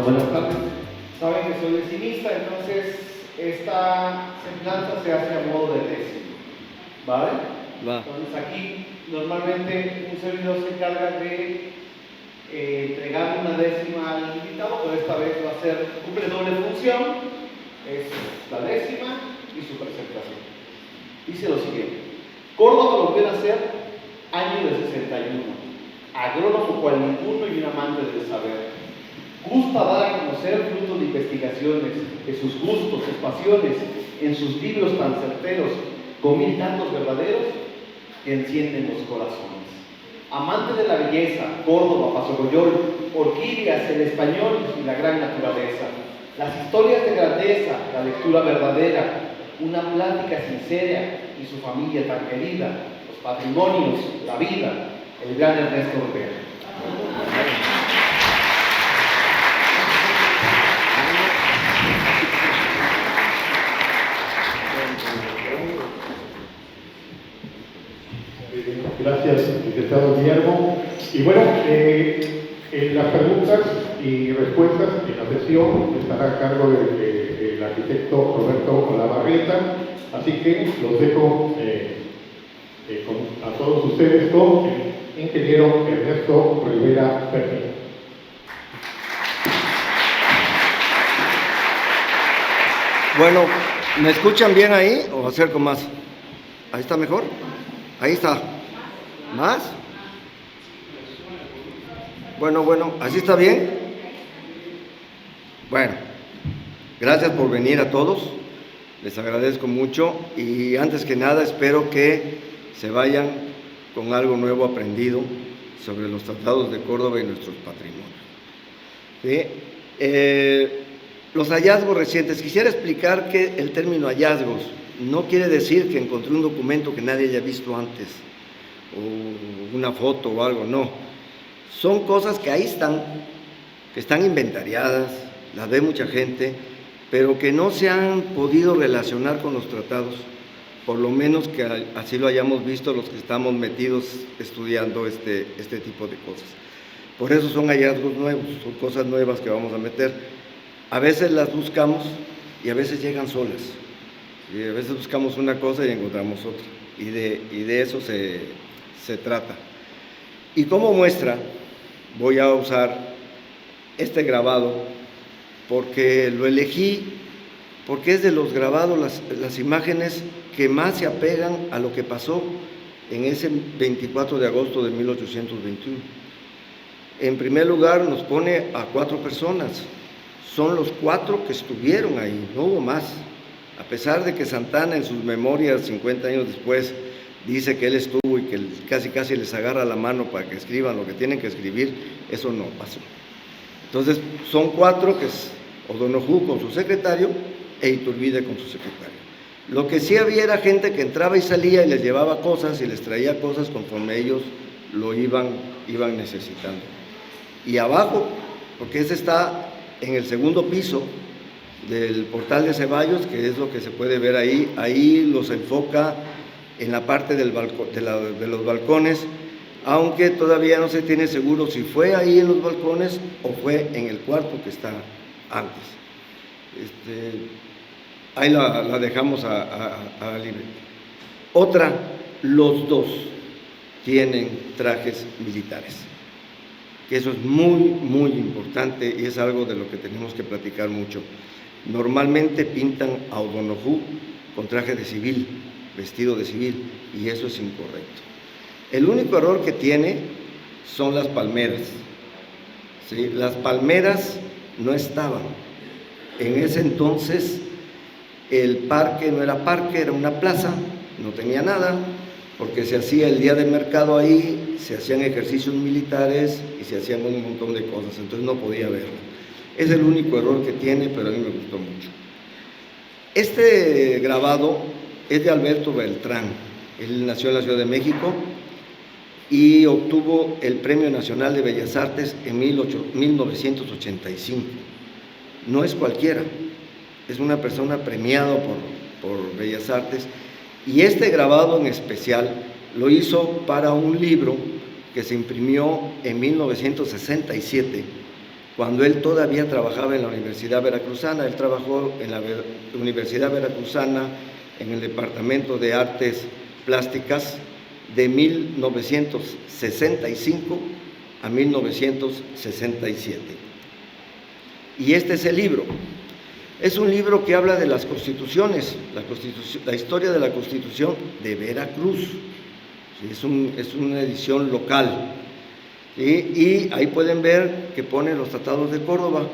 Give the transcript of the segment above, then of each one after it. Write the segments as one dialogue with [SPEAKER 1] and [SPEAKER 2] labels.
[SPEAKER 1] Bueno, buenas tardes. Saben que soy decimista, entonces esta semblanza se hace a modo de décimo, ¿vale?
[SPEAKER 2] Va.
[SPEAKER 1] Entonces aquí normalmente un servidor se encarga de entregar una décima al invitado, pero esta vez va a ser, cumple doble función, es la décima y su presentación. Dice lo siguiente: Córdoba volvió a ser año del 61, agrónomo cual ninguno y un amante del saber. Gusta dar a conocer frutos de investigaciones, de sus gustos, sus pasiones, en sus libros tan certeros, con mil datos verdaderos que encienden los corazones. Amante de la belleza, Córdoba, Pasogoyol, orquídeas, el español y la gran naturaleza. Las historias de grandeza, la lectura verdadera, una plática sincera y su familia tan querida, los patrimonios, la vida, el gran Ernesto Rivera.
[SPEAKER 3] Gracias, licenciado Guillermo. Y bueno, en las preguntas y respuestas en la sesión estará a cargo del arquitecto Roberto Olavarrieta, así que los dejo a todos ustedes con el ingeniero Ernesto Rivera Fermín.
[SPEAKER 2] Bueno, ¿me escuchan bien ahí o acerco más? ¿Ahí está mejor? Ahí está. ¿Más? Bueno, ¿así está bien? Bueno, gracias por venir a todos, les agradezco mucho y antes que nada espero que se vayan con algo nuevo aprendido sobre los tratados de Córdoba y nuestros patrimonios. ¿Sí? Los hallazgos recientes, quisiera explicar que el término hallazgos no quiere decir que encontré un documento que nadie haya visto antes, o una foto o algo, no. Son cosas que ahí están, que están inventariadas, las ve mucha gente, pero que no se han podido relacionar con los tratados, por lo menos que así lo hayamos visto los que estamos metidos estudiando este tipo de cosas. Por eso son hallazgos nuevos, son cosas nuevas que vamos a meter. A veces las buscamos y a veces llegan solas. Y a veces buscamos una cosa y encontramos otra. Y de eso se trata. Y como muestra voy a usar este grabado porque lo elegí porque es de los grabados, las imágenes que más se apegan a lo que pasó en ese 24 de agosto de 1821. En primer lugar nos pone a 4 personas, son los 4 que estuvieron ahí, no hubo más. A pesar de que Santana en sus memorias 50 años después dice que él estuvo y que casi les agarra la mano para que escriban lo que tienen que escribir, eso no pasó. Entonces son 4, que es O'Donoghue con su secretario e Iturbide con su secretario. Lo que sí había era gente que entraba y salía y les llevaba cosas y les traía cosas conforme ellos lo iban necesitando. Y abajo, porque ese está en el segundo piso del portal de Ceballos, que es lo que se puede ver ahí los enfoca en la parte del balcón, de los balcones, aunque todavía no se tiene seguro si fue ahí en los balcones o fue en el cuarto que está antes. Ahí la dejamos a libre. Otra, los 2 tienen trajes militares, que eso es muy importante y es algo de lo que tenemos que platicar mucho. Normalmente pintan a O'Donoghue con traje de civil, vestido de civil, y eso es incorrecto. El único error que tiene son las palmeras. ¿Sí? Las palmeras no estaban. En ese entonces el parque no era parque, era una plaza, no tenía nada, porque se hacía el día de mercado ahí, se hacían ejercicios militares y se hacían un montón de cosas, entonces no podía verla. Es el único error que tiene, pero a mí me gustó mucho. Este grabado es de Alberto Beltrán. Él nació en la Ciudad de México y obtuvo el Premio Nacional de Bellas Artes en 1985. No es cualquiera, es una persona premiada por Bellas Artes, y este grabado en especial lo hizo para un libro que se imprimió en 1967 cuando él todavía trabajaba en la Universidad Veracruzana. Él trabajó en la Universidad Veracruzana en el Departamento de Artes Plásticas de 1965 a 1967. Y este es el libro. Es un libro que habla de las constituciones, la historia de la Constitución de Veracruz. Sí, es una edición local. Y ahí pueden ver que pone los tratados de Córdoba.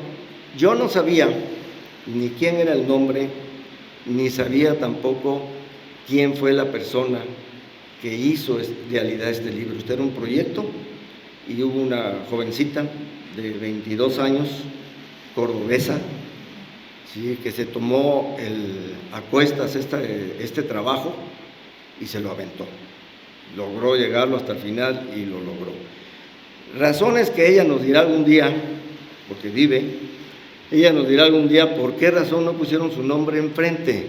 [SPEAKER 2] Yo no sabía ni quién era el nombre, ni sabía tampoco quién fue la persona que hizo realidad este libro. Este era un proyecto y hubo una jovencita de 22 años, cordobesa, ¿sí?, que se tomó a cuestas este trabajo y se lo aventó. Logró llegarlo hasta el final y lo logró. Razones que ella nos dirá algún día, porque vive, ella nos dirá algún día por qué razón no pusieron su nombre enfrente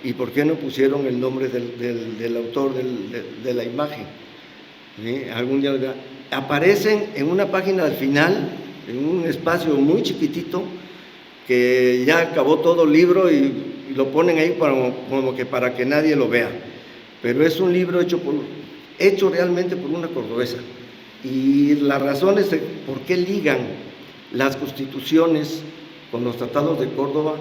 [SPEAKER 2] y por qué no pusieron el nombre del autor de la imagen. ¿Sí? Algún día aparecen en una página al final, en un espacio muy chiquitito, que ya acabó todo el libro y lo ponen ahí como que para que nadie lo vea. Pero es un libro hecho realmente por una cordobesa. Y las razones de por qué ligan las constituciones con los tratados de Córdoba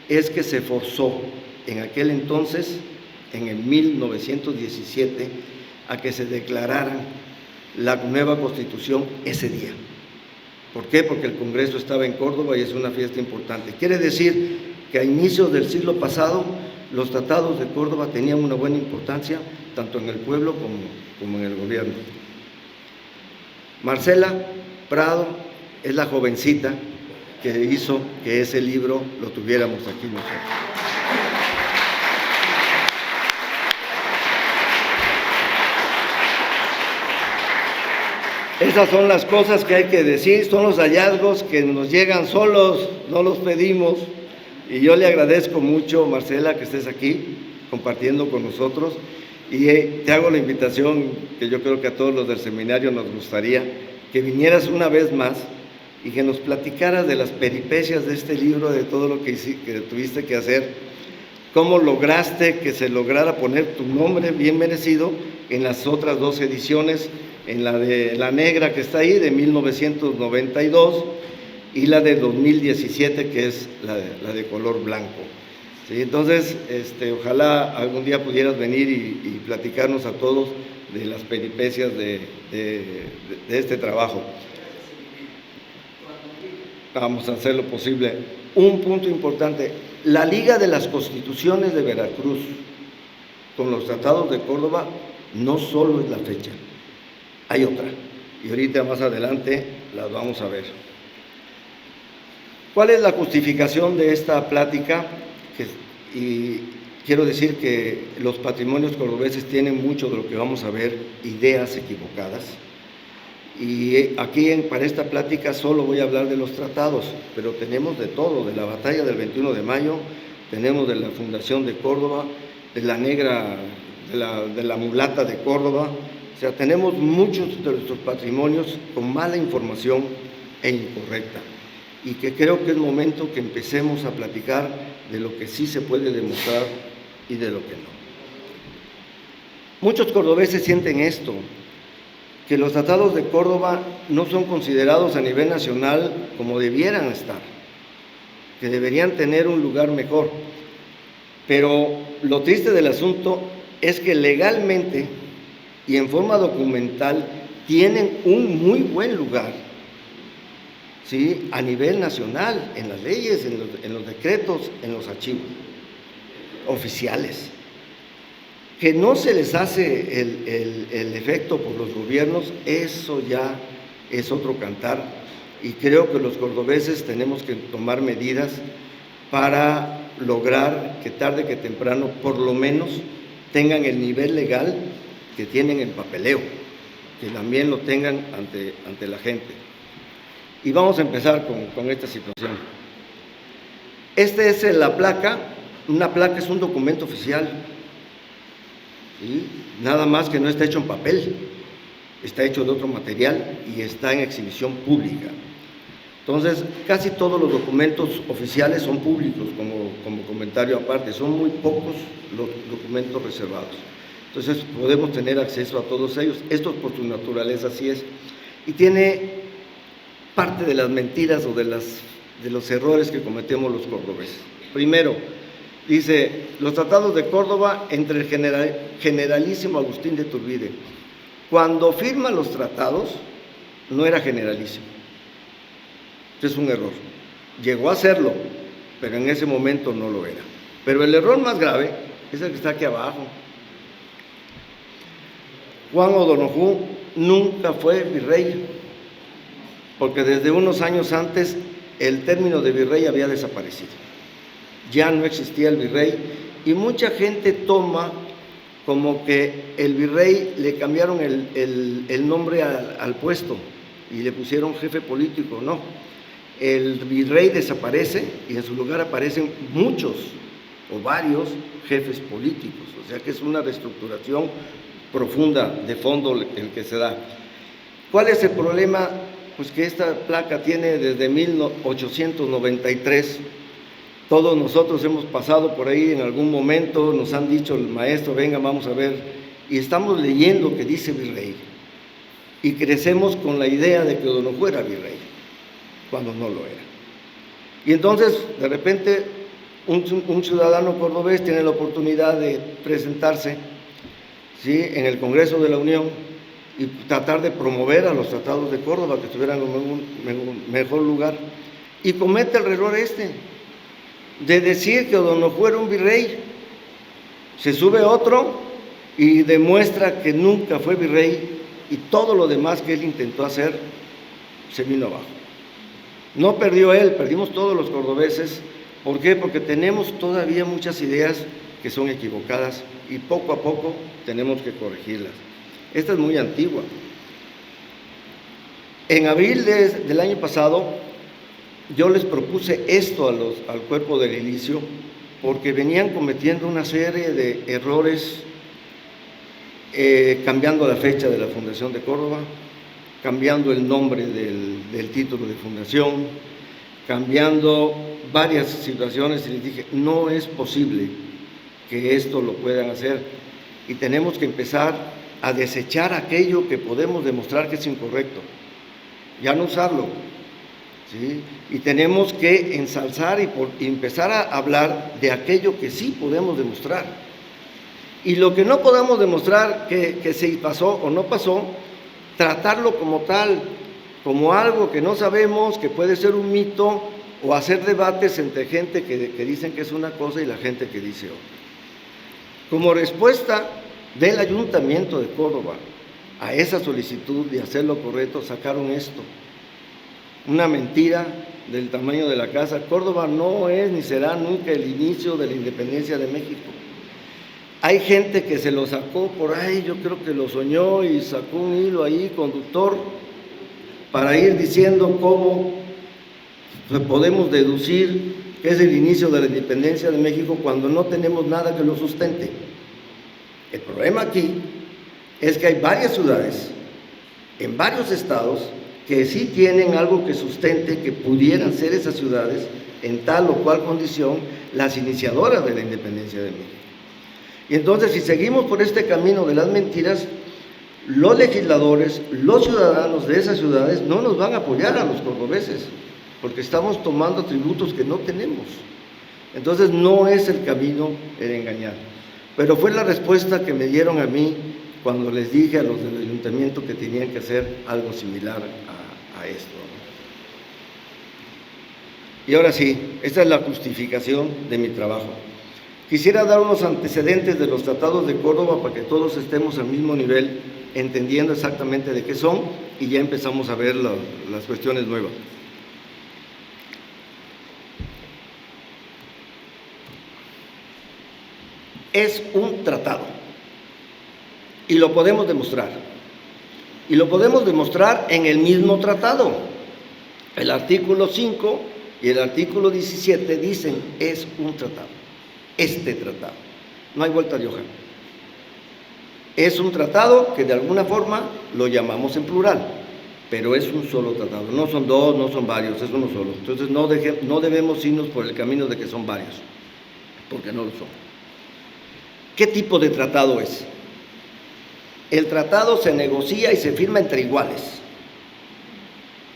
[SPEAKER 2] es que se forzó en aquel entonces, en el 1917, a que se declarara la nueva constitución ese día. ¿Por qué? Porque el Congreso estaba en Córdoba y es una fiesta importante. Quiere decir que a inicios del siglo pasado los tratados de Córdoba tenían una buena importancia tanto en el pueblo como en el gobierno. Marcela Prado es la jovencita que hizo que ese libro lo tuviéramos aquí nosotros. Esas son las cosas que hay que decir, son los hallazgos que nos llegan solos, no los pedimos. Y yo le agradezco mucho, Marcela, que estés aquí compartiendo con nosotros. Y te hago la invitación, que yo creo que a todos los del seminario nos gustaría, que vinieras una vez más y que nos platicaras de las peripecias de este libro, de todo lo que tuviste que hacer, cómo lograste que se lograra poner tu nombre bien merecido en las otras dos ediciones, en la de la negra que está ahí, de 1992, y la de 2017, que es la de color blanco. ¿Sí? Entonces, ojalá algún día pudieras venir y platicarnos a todos de las peripecias de este trabajo. Vamos a hacer lo posible. Un punto importante, la Liga de las Constituciones de Veracruz con los tratados de Córdoba no solo es la fecha, hay otra, y ahorita más adelante las vamos a ver. ¿Cuál es la justificación de esta plática? Y quiero decir que los patrimonios cordobeses tienen mucho de lo que vamos a ver, ideas equivocadas. Y aquí para esta plática solo voy a hablar de los tratados, pero tenemos de todo, de la batalla del 21 de mayo, tenemos de la fundación de Córdoba, de la negra, de la mulata de Córdoba. O sea, tenemos muchos de nuestros patrimonios con mala información e incorrecta. Y que creo que es momento que empecemos a platicar de lo que sí se puede demostrar y de lo que no. Muchos cordobeses sienten esto, que los tratados de Córdoba no son considerados a nivel nacional como debieran estar, que deberían tener un lugar mejor. Pero lo triste del asunto es que legalmente y en forma documental tienen un muy buen lugar, ¿sí?, a nivel nacional, en las leyes, en los decretos, en los archivos oficiales. Que no se les hace el efecto por los gobiernos, eso ya es otro cantar, y creo que los cordobeses tenemos que tomar medidas para lograr que tarde que temprano, por lo menos, tengan el nivel legal que tienen en papeleo, que también lo tengan ante la gente. Y vamos a empezar con esta situación. Esta es la placa. Una placa es un documento oficial, ¿sí? Nada más que no está hecho en papel, está hecho de otro material y está en exhibición pública. Entonces, casi todos los documentos oficiales son públicos, como comentario aparte, son muy pocos los documentos reservados. Entonces, podemos tener acceso a todos ellos. Esto por su naturaleza así es. Y tiene parte de las mentiras o de los errores que cometemos los cordobeses. Primero, dice, los tratados de Córdoba entre el generalísimo Agustín de Iturbide. Cuando firma los tratados, no era generalísimo. Este es un error. Llegó a serlo, pero en ese momento no lo era. Pero el error más grave es el que está aquí abajo. Juan O'Donoghue nunca fue virrey, porque desde unos años antes el término de virrey había desaparecido. Ya no existía el virrey y mucha gente toma como que el virrey le cambiaron el nombre al puesto y le pusieron jefe político. No, el virrey desaparece y en su lugar aparecen muchos o varios jefes políticos, o sea que es una reestructuración profunda de fondo el que se da. ¿Cuál es el problema? Pues que esta placa tiene desde 1893. Todos nosotros hemos pasado por ahí en algún momento, nos han dicho el maestro, venga, vamos a ver, y estamos leyendo que dice virrey, y crecemos con la idea de que O'Donoghue era virrey, cuando no lo era. Y entonces, de repente, un ciudadano cordobés tiene la oportunidad de presentarse, ¿sí?, en el Congreso de la Unión y tratar de promover a los tratados de Córdoba, que estuvieran en un mejor lugar, y comete el error de decir que O'Donoghue era un virrey. Se sube otro y demuestra que nunca fue virrey, y todo lo demás que él intentó hacer se vino abajo. No perdió él, perdimos todos los cordobeses. ¿Por qué? Porque tenemos todavía muchas ideas que son equivocadas y poco a poco tenemos que corregirlas. Esta es muy antigua. En abril del año pasado, yo les propuse esto al cuerpo del edilicio, porque venían cometiendo una serie de errores, cambiando la fecha de la fundación de Córdoba, cambiando el nombre del título de fundación, cambiando varias situaciones, y les dije, no es posible que esto lo puedan hacer, y tenemos que empezar a desechar aquello que podemos demostrar que es incorrecto, ya no usarlo, ¿sí? Y tenemos que ensalzar y empezar a hablar de aquello que sí podemos demostrar. Y lo que no podamos demostrar que se pasó o no pasó, tratarlo como tal, como algo que no sabemos, que puede ser un mito, o hacer debates entre gente que dicen que es una cosa y la gente que dice otra. Como respuesta del Ayuntamiento de Córdoba a esa solicitud de hacer lo correcto, sacaron esto. Una mentira del tamaño de la casa. Córdoba no es ni será nunca el inicio de la independencia de México. Hay gente que se lo sacó por ahí, yo creo que lo soñó y sacó un hilo ahí conductor para ir diciendo cómo podemos deducir que es el inicio de la independencia de México cuando no tenemos nada que lo sustente. El problema aquí es que hay varias ciudades, en varios estados, que sí tienen algo que sustente que pudieran ser esas ciudades, en tal o cual condición, las iniciadoras de la independencia de México. Y entonces, si seguimos por este camino de las mentiras, los legisladores, los ciudadanos de esas ciudades no nos van a apoyar a los cordobeses, porque estamos tomando tributos que no tenemos. Entonces, no es el camino el engañar. Pero fue la respuesta que me dieron a mí cuando les dije a los del ayuntamiento que tenían que hacer algo similar a esto. Y ahora sí, esta es la justificación de mi trabajo. Quisiera dar unos antecedentes de los tratados de Córdoba para que todos estemos al mismo nivel, entendiendo exactamente de qué son, y ya empezamos a ver las cuestiones nuevas. Es un tratado, y lo podemos demostrar. Y lo podemos demostrar en el mismo tratado. El artículo 5 y el artículo 17 dicen, es un tratado. Este tratado. No hay vuelta de hoja. Es un tratado que de alguna forma lo llamamos en plural. pero es un solo tratado. No son dos, no son varios, es uno solo. Entonces no debemos irnos por el camino de que son varios, porque no lo son. ¿Qué tipo de tratado es? El tratado se negocia y se firma entre iguales.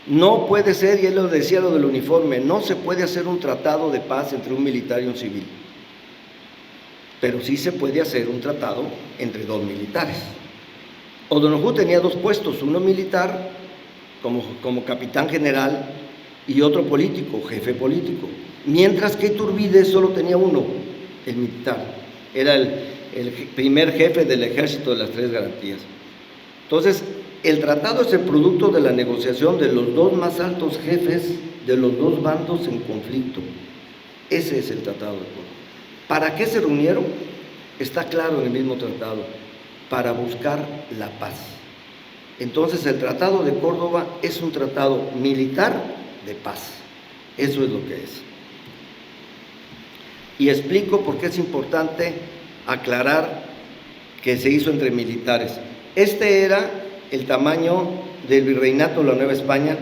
[SPEAKER 2] No puede ser, y él lo decía lo del uniforme, no se puede hacer un tratado de paz entre un militar y un civil, pero sí se puede hacer un tratado entre dos militares. O'Donoghue tenía dos puestos, uno militar como capitán general y otro político, jefe político, mientras que Iturbide solo tenía uno, el militar, era el primer jefe del ejército de las tres garantías. Entonces, el tratado es el producto de la negociación de los dos más altos jefes de los dos bandos en conflicto. Ese es el tratado de Córdoba. ¿Para qué se reunieron? Está claro en el mismo tratado, para buscar la paz. Entonces, el tratado de Córdoba es un tratado militar de paz. Eso es lo que es. Y explico por qué es importante aclarar que se hizo entre militares. Este era el tamaño del virreinato de la Nueva España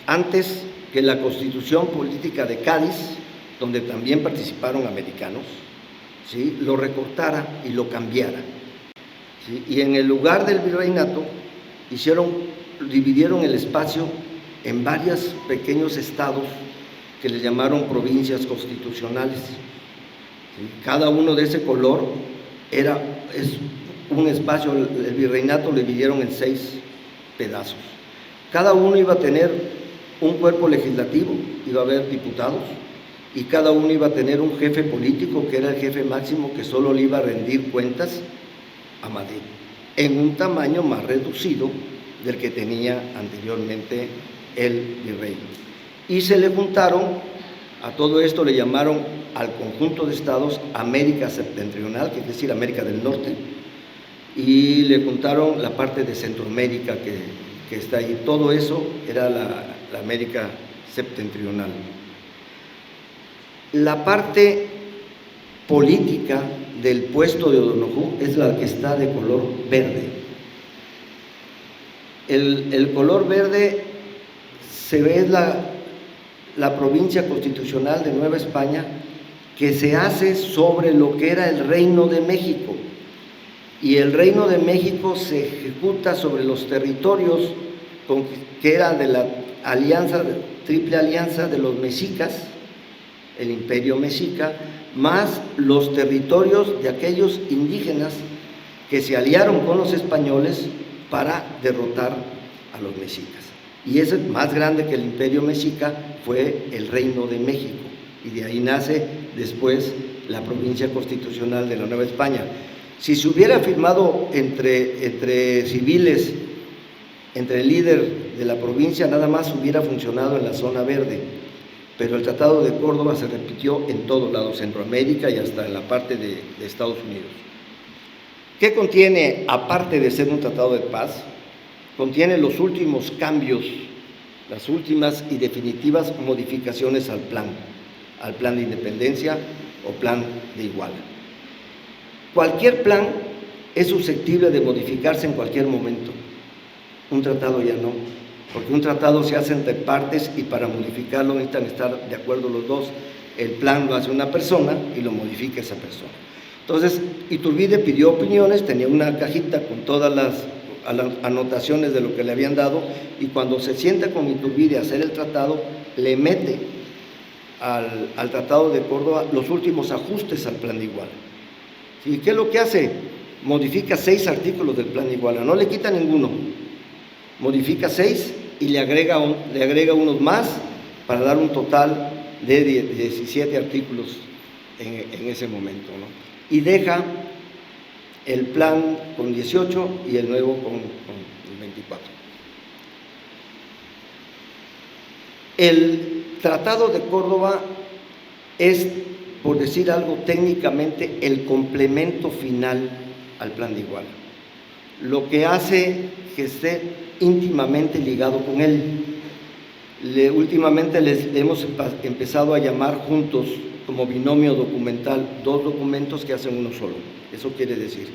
[SPEAKER 2] antes que la Constitución Política de Cádiz, donde también participaron americanos, ¿sí?, lo recortara y lo cambiara, ¿sí? Y en el lugar del virreinato dividieron el espacio en varios pequeños estados que les llamaron provincias constitucionales, ¿sí? Cada uno de ese color es un espacio. El virreinato lo dividieron en 6 pedazos. Cada uno iba a tener un cuerpo legislativo, iba a haber diputados, y cada uno iba a tener un jefe político, que era el jefe máximo, que solo le iba a rendir cuentas a Madrid, en un tamaño más reducido del que tenía anteriormente el virrey. Y se le juntaron, a todo esto le llamaron al conjunto de estados América Septentrional, que es decir, América del Norte, y le juntaron la parte de Centroamérica que está ahí. Todo eso era la América Septentrional. La parte política del puesto de O'Donoghue es la que está de color verde. El color verde se ve la provincia constitucional de Nueva España, que se hace sobre lo que era el Reino de México. Y el Reino de México se ejecuta sobre los territorios que era de la triple alianza de los mexicas, el imperio mexica, más los territorios de aquellos indígenas que se aliaron con los españoles para derrotar a los mexicas. Y ese, más grande que el imperio mexica, fue el Reino de México, y de ahí nace después la provincia constitucional de la Nueva España. Si se hubiera firmado entre civiles, entre el líder de la provincia, nada más hubiera funcionado en la zona verde, pero el Tratado de Córdoba se repitió en todo lado, Centroamérica y hasta en la parte de Estados Unidos. ¿Qué contiene, aparte de ser un tratado de paz? Contiene los últimos cambios, las últimas y definitivas modificaciones al plan de independencia o plan de Iguala. Cualquier plan es susceptible de modificarse en cualquier momento. Un tratado ya no, porque un tratado se hace entre partes y para modificarlo necesitan estar de acuerdo los dos. El plan lo hace una persona y lo modifica esa persona. Entonces, Iturbide pidió opiniones, tenía una cajita con todas las anotaciones de lo que le habían dado, y cuando se sienta con Iturbide a hacer el tratado, le mete al Tratado de Córdoba los últimos ajustes al plan de Iguala. ¿Y qué es lo que hace? Modifica 6 artículos del plan de Iguala, no le quita ninguno, modifica 6 y le agrega unos más para dar un total de 17 artículos en ese momento, ¿no? Y deja el plan con 18 y el nuevo con 24. El Tratado de Córdoba es, por decir algo técnicamente, el complemento final al plan de Iguala, lo que hace que esté íntimamente ligado con él. Últimamente les hemos empezado a llamar juntos como binomio documental, 2 documentos que hacen uno solo. Eso quiere decir,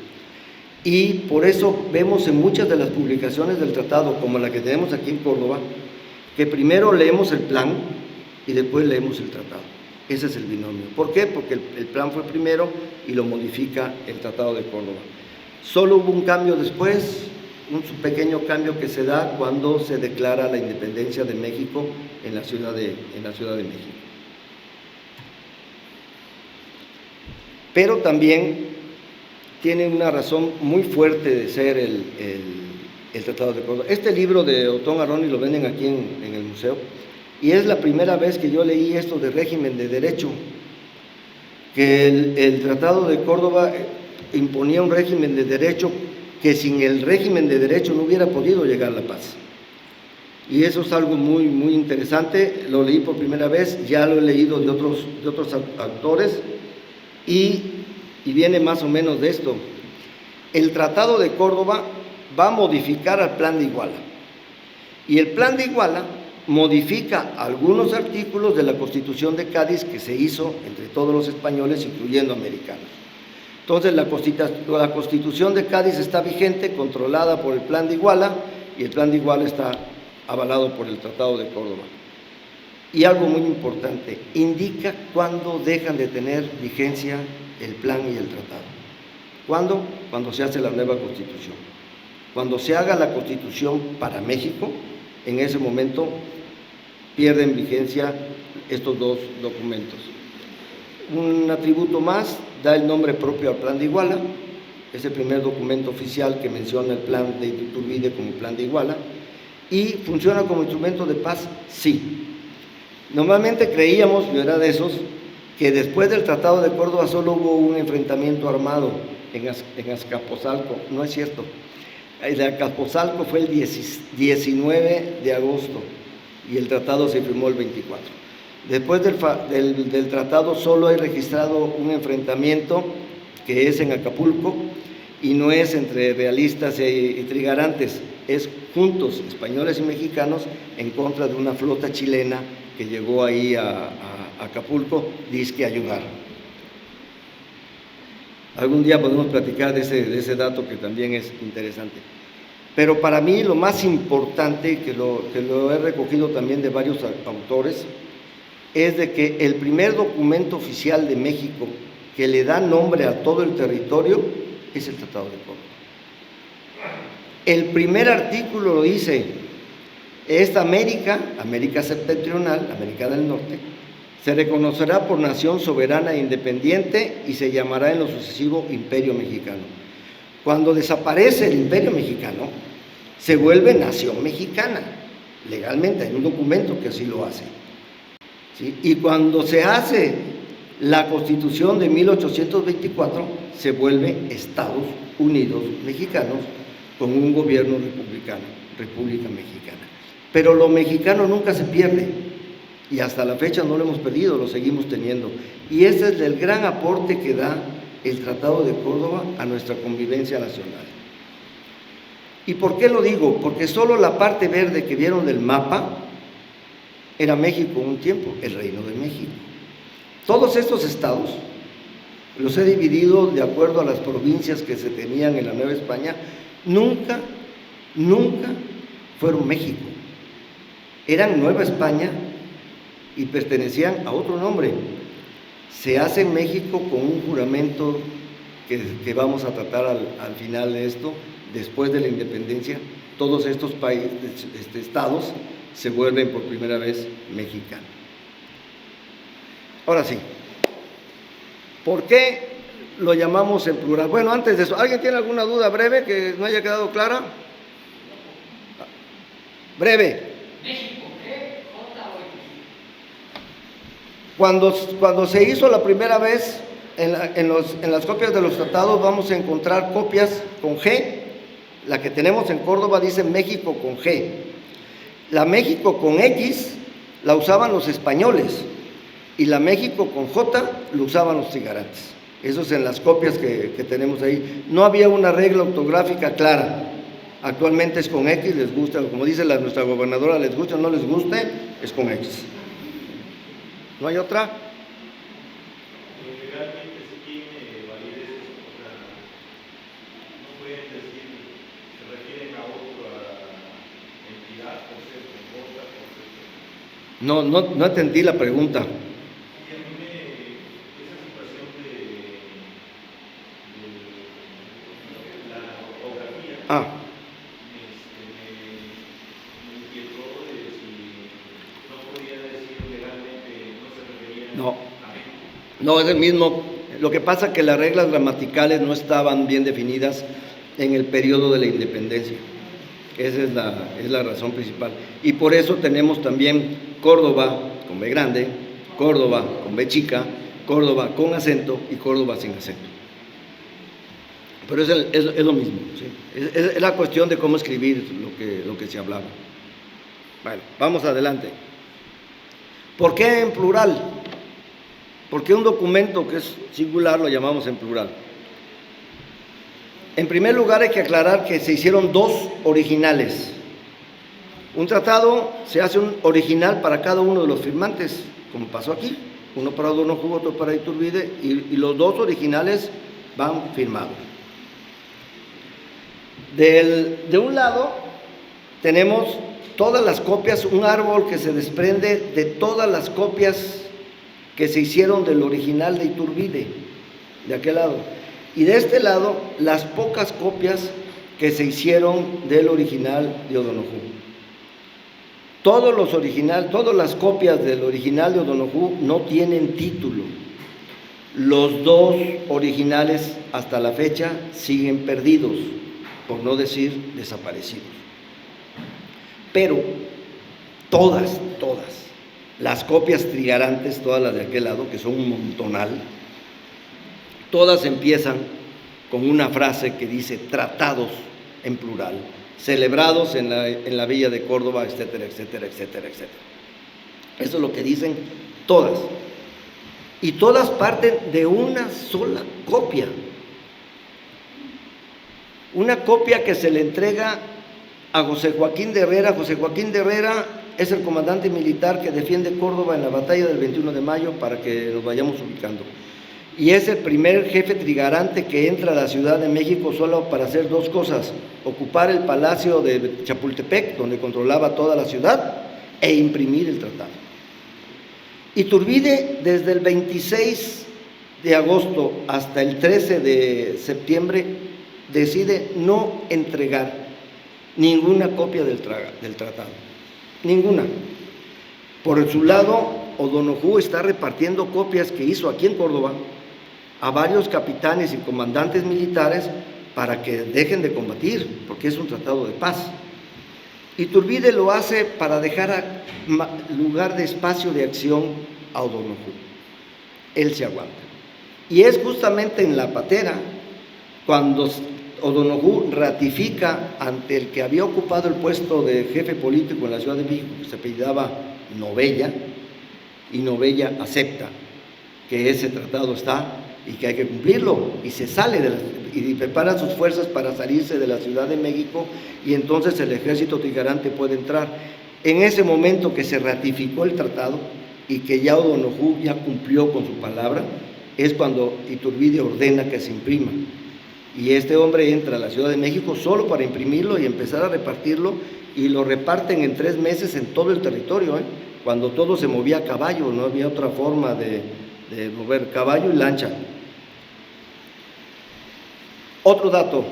[SPEAKER 2] Y por eso vemos en muchas de las publicaciones del tratado, como la que tenemos aquí en Córdoba, que primero leemos el plan y después leemos el tratado. Ese es el binomio. ¿Por qué? Porque el plan fue primero y lo modifica el Tratado de Córdoba. Solo hubo un cambio después, un pequeño cambio que se da cuando se declara la independencia de México en la Ciudad de México. Pero también tiene una razón muy fuerte de ser el Tratado de Córdoba. Este libro de Otón Aroni lo venden aquí en el museo, y es la primera vez que yo leí esto de régimen de derecho, que el Tratado de Córdoba imponía un régimen de derecho que sin el régimen de derecho no hubiera podido llegar la paz. Y eso es algo muy, muy interesante. Lo leí por primera vez, ya lo he leído de otros autores, y viene más o menos de esto. El Tratado de Córdoba va a modificar al Plan de Iguala, y el Plan de Iguala modifica algunos artículos de la Constitución de Cádiz que se hizo entre todos los españoles, incluyendo americanos. Entonces la Constitución de Cádiz está vigente, controlada por el Plan de Iguala, y el Plan de Iguala está avalado por el Tratado de Córdoba. Y algo muy importante, indica cuándo dejan de tener vigencia el plan y el tratado. ¿Cuándo? Cuando se hace la nueva Constitución. Cuando se haga la Constitución para México, en ese momento pierden vigencia estos dos documentos. Un atributo más, da el nombre propio al Plan de Iguala, es el primer documento oficial que menciona el plan de Iturbide como Plan de Iguala. ¿Y funciona como instrumento de paz? Sí. Normalmente creíamos, yo era de esos, que después del Tratado de Córdoba solo hubo un enfrentamiento armado en Azcapotzalco. No es cierto. El de Azcapotzalco fue el 19 de agosto y el tratado se firmó el 24. Después del tratado solo hay registrado un enfrentamiento que es en Acapulco, y no es entre realistas y trigarantes, es juntos, españoles y mexicanos, en contra de una flota chilena que llegó ahí a Acapulco, dizque a ayudar. Algún día podemos platicar de ese dato que también es interesante. Pero para mí lo más importante, que lo he recogido también de varios autores, es de que el primer documento oficial de México que le da nombre a todo el territorio es el Tratado de Córdoba. El primer artículo lo dice: esta América septentrional, América del Norte, se reconocerá por nación soberana e independiente y se llamará en lo sucesivo Imperio Mexicano. Cuando desaparece el Imperio Mexicano, se vuelve nación mexicana. Legalmente hay un documento que así lo hace. ¿Sí? Y cuando se hace la Constitución de 1824, se vuelve Estados Unidos Mexicanos con un gobierno republicano, República Mexicana. Pero lo mexicano nunca se pierde, y hasta la fecha no lo hemos perdido, lo seguimos teniendo. Y ese es el gran aporte que da el Tratado de Córdoba a nuestra convivencia nacional. ¿Y por qué lo digo? Porque solo la parte verde que vieron del mapa era México un tiempo, el Reino de México. Todos estos estados los he dividido de acuerdo a las provincias que se tenían en la Nueva España. Nunca fueron México. Eran Nueva España y pertenecían a otro nombre. Se hace en México con un juramento que vamos a tratar al final de esto. Después de la independencia, todos estos países, estados, se vuelven por primera vez mexicanos. Ahora sí, ¿por qué lo llamamos en plural? Bueno, antes de eso, ¿alguien tiene alguna duda breve que no haya quedado clara? Breve.
[SPEAKER 4] México, ¿qué? J o X.
[SPEAKER 2] Cuando se hizo la primera vez, en las copias de los tratados vamos a encontrar copias con G. La que tenemos en Córdoba dice México con G. La México con X la usaban los españoles, y la México con J lo usaban los trigarantes. Eso es en las copias que tenemos ahí. No había una regla ortográfica clara. Actualmente es con X, les gusta, como dice nuestra gobernadora, les guste o no les guste, es con X. ¿No hay otra?
[SPEAKER 5] Legalmente sí tiene validez, o sea, no puede
[SPEAKER 2] No entendí la pregunta.
[SPEAKER 5] Y a mí esa situación de la ortografía me inquietó de si no podía decir legalmente, no se refería a México.
[SPEAKER 2] No, es el mismo. Lo que pasa es que las reglas gramaticales no estaban bien definidas en el periodo de la independencia. Esa es la razón principal. Y por eso tenemos también Córdoba con B grande, Córdoba con B chica, Córdoba con acento y Córdoba sin acento. Pero es lo mismo, ¿sí? Es la cuestión de cómo escribir lo que se hablaba. Bueno, vamos adelante. ¿Por qué en plural? Porque un documento que es singular lo llamamos en plural. En primer lugar, hay que aclarar que se hicieron dos originales. Un tratado se hace un original para cada uno de los firmantes, como pasó aquí. Uno para O'Donoghue, otro para Iturbide, y los dos originales van firmados. De un lado tenemos todas las copias, un árbol que se desprende de todas las copias que se hicieron del original de Iturbide, de aquel lado. Y de este lado, las pocas copias que se hicieron del original de O'Donoghue. Todas las copias del original de O'Donoghue no tienen título. Los dos originales hasta la fecha siguen perdidos, por no decir desaparecidos. Pero todas las copias trigarantes, todas las de aquel lado, que son un montonal, todas empiezan con una frase que dice tratados en plural, celebrados en la villa de Córdoba, etcétera, etcétera, etcétera, etcétera. Eso es lo que dicen todas. Y todas parten de una sola copia. Una copia que se le entrega a José Joaquín de Herrera. José Joaquín de Herrera es el comandante militar que defiende Córdoba en la batalla del 21 de mayo, para que nos vayamos ubicando. Y es el primer jefe trigarante que entra a la Ciudad de México solo para hacer dos cosas: ocupar el palacio de Chapultepec, donde controlaba toda la ciudad, e imprimir el tratado. Iturbide, desde el 26 de agosto hasta el 13 de septiembre, decide no entregar ninguna copia del tratado. Ninguna. Por su lado, O'Donoghue está repartiendo copias que hizo aquí en Córdoba a varios capitanes y comandantes militares para que dejen de combatir, porque es un tratado de paz. Iturbide lo hace para dejar lugar de espacio de acción a O'Donoghue. Él se aguanta. Y es justamente en la patera cuando O'Donoghue ratifica ante el que había ocupado el puesto de jefe político en la Ciudad de México, que se apellidaba Novella, y Novella acepta que ese tratado está y que hay que cumplirlo, y se sale y prepara sus fuerzas para salirse de la Ciudad de México, y entonces el ejército trigarante puede entrar. En ese momento que se ratificó el tratado y que ya O'Donoghue ya cumplió con su palabra, es cuando Iturbide ordena que se imprima. Y este hombre entra a la Ciudad de México solo para imprimirlo y empezar a repartirlo, y lo reparten en 3 meses en todo el territorio, cuando todo se movía a caballo, no había otra forma de mover, caballo y lancha. Otro dato: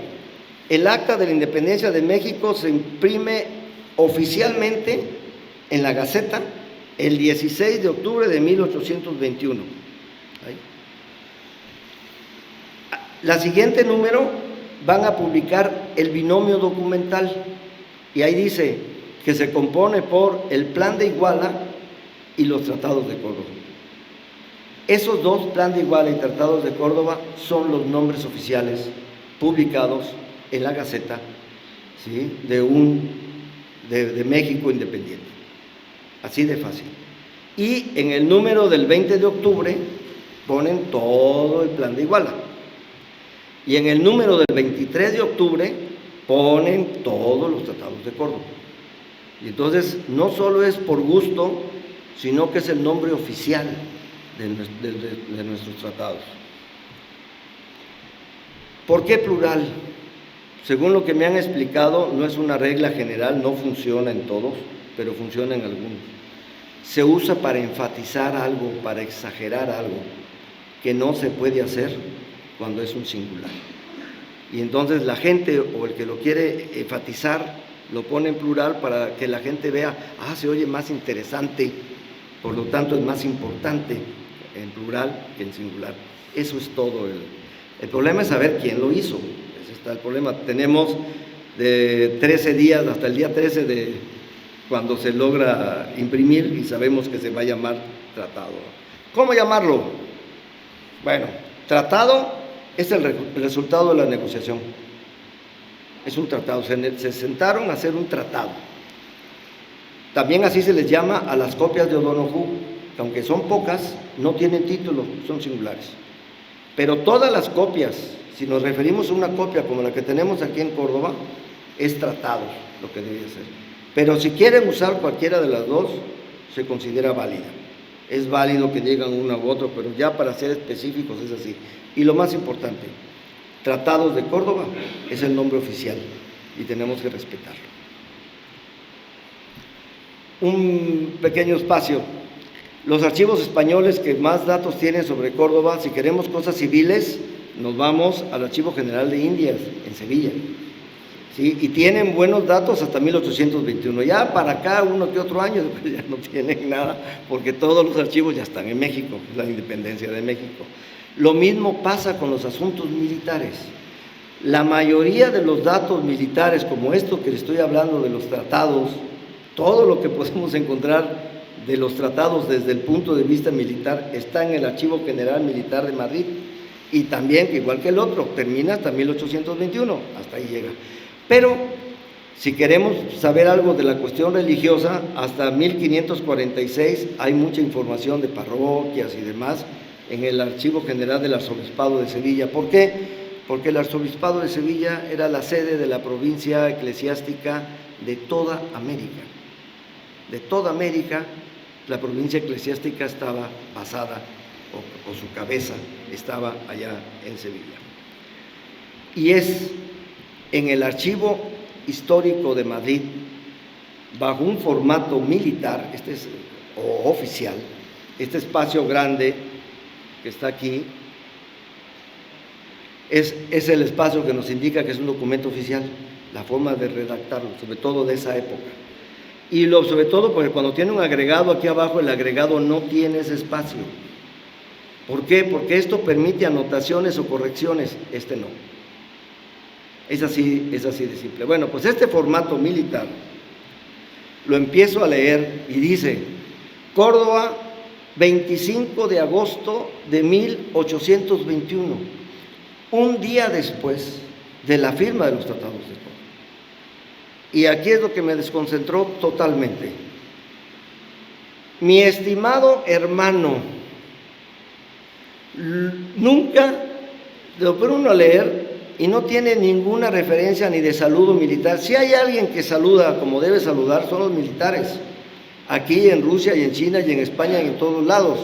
[SPEAKER 2] el acta de la independencia de México se imprime oficialmente en la Gaceta el 16 de octubre de 1821. La siguiente número van a publicar el binomio documental, y ahí dice que se compone por el Plan de Iguala y los Tratados de Córdoba. Esos dos, Plan de Iguala y Tratados de Córdoba, son los nombres oficiales publicados en la Gaceta, ¿sí?, de México independiente. Así de fácil. Y en el número del 20 de octubre ponen todo el Plan de Iguala. Y en el número del 23 de octubre ponen todos los tratados de Córdoba. Y entonces no solo es por gusto, sino que es el nombre oficial de nuestros tratados. ¿Por qué plural? Según lo que me han explicado, no es una regla general, no funciona en todos, pero funciona en algunos. se usa para enfatizar algo, para exagerar algo que no se puede hacer cuando es un singular. Y entonces la gente o el que lo quiere enfatizar lo pone en plural para que la gente vea, se oye más interesante, por lo tanto es más importante en plural que en singular. Eso es todo. El problema es saber quién lo hizo. Ese está el problema. Tenemos de 13 días hasta el día 13 de cuando se logra imprimir y sabemos que se va a llamar tratado. ¿Cómo llamarlo? Bueno, tratado es el resultado de la negociación. Es un tratado, se sentaron a hacer un tratado. También así se les llama a las copias de O'Donoghue, que aunque son pocas, no tienen título, son singulares. Pero todas las copias, si nos referimos a una copia como la que tenemos aquí en Córdoba, es tratado lo que debe ser. Pero si quieren usar cualquiera de las dos, se considera válida. Es válido que digan una u otra, pero ya para ser específicos es así. Y lo más importante, Tratados de Córdoba es el nombre oficial y tenemos que respetarlo. Un pequeño espacio. Los archivos españoles que más datos tienen sobre Córdoba, si queremos cosas civiles, nos vamos al Archivo General de Indias, en Sevilla. ¿Sí? Y tienen buenos datos hasta 1821. Ya para acá, uno que otro año, después ya no tienen nada, porque todos los archivos ya están en México, la independencia de México. Lo mismo pasa con los asuntos militares. La mayoría de los datos militares, como esto que le estoy hablando de los tratados, todo lo que podemos encontrar de los tratados desde el punto de vista militar está en el Archivo General Militar de Madrid, y también, igual que el otro, termina hasta 1821, hasta ahí llega. Pero si queremos saber algo de la cuestión religiosa, hasta 1546 hay mucha información de parroquias y demás en el Archivo General del Arzobispado de Sevilla. ¿Por qué? Porque el Arzobispado de Sevilla era la sede de la provincia eclesiástica de toda América. De toda América, la provincia eclesiástica estaba basada, o su cabeza estaba allá en Sevilla. Y es en el Archivo Histórico de Madrid, bajo un formato militar, o oficial, este espacio grande que está aquí, es el espacio que nos indica que es un documento oficial, la forma de redactarlo, sobre todo de esa época. Y sobre todo porque cuando tiene un agregado aquí abajo, el agregado no tiene ese espacio. ¿Por qué? Porque esto permite anotaciones o correcciones, este no. Es así de simple. Bueno, pues este formato militar lo empiezo a leer y dice: Córdoba, 25 de agosto de 1821, un día después de la firma de los tratados de Córdoba. Y aquí es lo que me desconcentró totalmente. Mi estimado hermano, nunca lo pone uno a leer y no tiene ninguna referencia ni de saludo militar. Si hay alguien que saluda como debe saludar, son los militares, aquí en Rusia y en China y en España y en todos lados.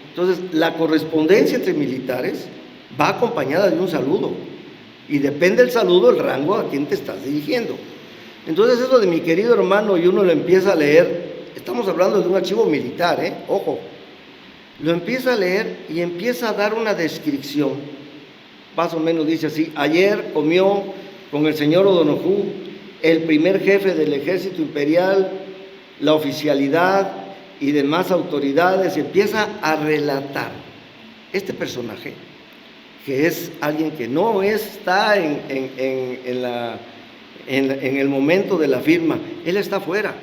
[SPEAKER 2] Entonces, la correspondencia entre militares va acompañada de un saludo, y depende del saludo, el rango a quien te estás dirigiendo. Entonces, eso de mi querido hermano, y uno lo empieza a leer, estamos hablando de un archivo militar, ojo, lo empieza a leer y empieza a dar una descripción, más o menos dice así: ayer comió con el señor O'Donoghue, el primer jefe del ejército imperial, la oficialidad y demás autoridades, y empieza a relatar este personaje, que es alguien que no está en el momento de la firma, él está afuera,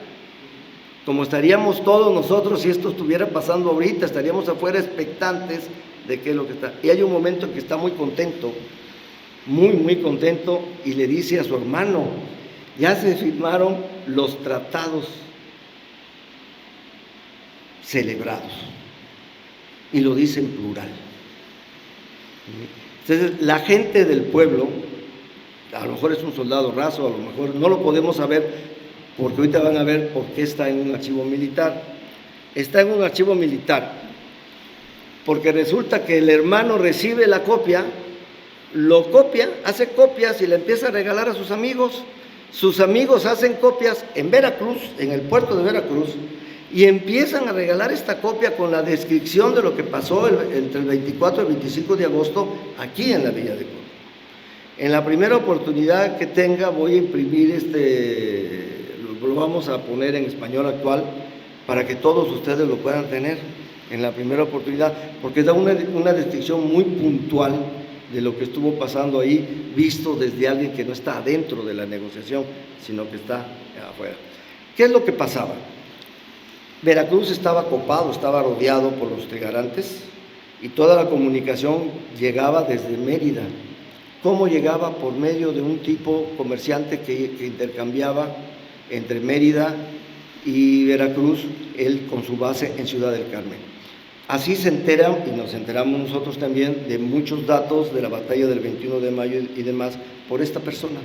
[SPEAKER 2] como estaríamos todos nosotros si esto estuviera pasando ahorita, estaríamos afuera expectantes de qué es lo que está. Y hay un momento en que está muy contento, muy contento, y le dice a su hermano: ya se firmaron los tratados celebrados, y lo dice en plural. Entonces, la gente del pueblo, a lo mejor es un soldado raso, a lo mejor no lo podemos saber, porque ahorita van a ver por qué está en un archivo militar. Está en un archivo militar porque resulta que el hermano recibe la copia, lo copia, hace copias y le empieza a regalar a sus amigos. Sus amigos hacen copias en Veracruz, en el puerto de Veracruz, y empiezan a regalar esta copia con la descripción de lo que pasó entre el 24 y el 25 de agosto aquí en la Villa de Córdoba. En la primera oportunidad que tenga voy a imprimir lo vamos a poner en español actual para que todos ustedes lo puedan tener en la primera oportunidad, porque da una descripción muy puntual de lo que estuvo pasando ahí, visto desde alguien que no está adentro de la negociación, sino que está afuera. ¿Qué es lo que pasaba? Veracruz estaba copado, estaba rodeado por los trigarantes y toda la comunicación llegaba desde Mérida. ¿Cómo llegaba? Por medio de un tipo comerciante que intercambiaba entre Mérida y Veracruz, él con su base en Ciudad del Carmen. Así se enteran, y nos enteramos nosotros también, de muchos datos de la batalla del 21 de mayo y demás, por esta persona,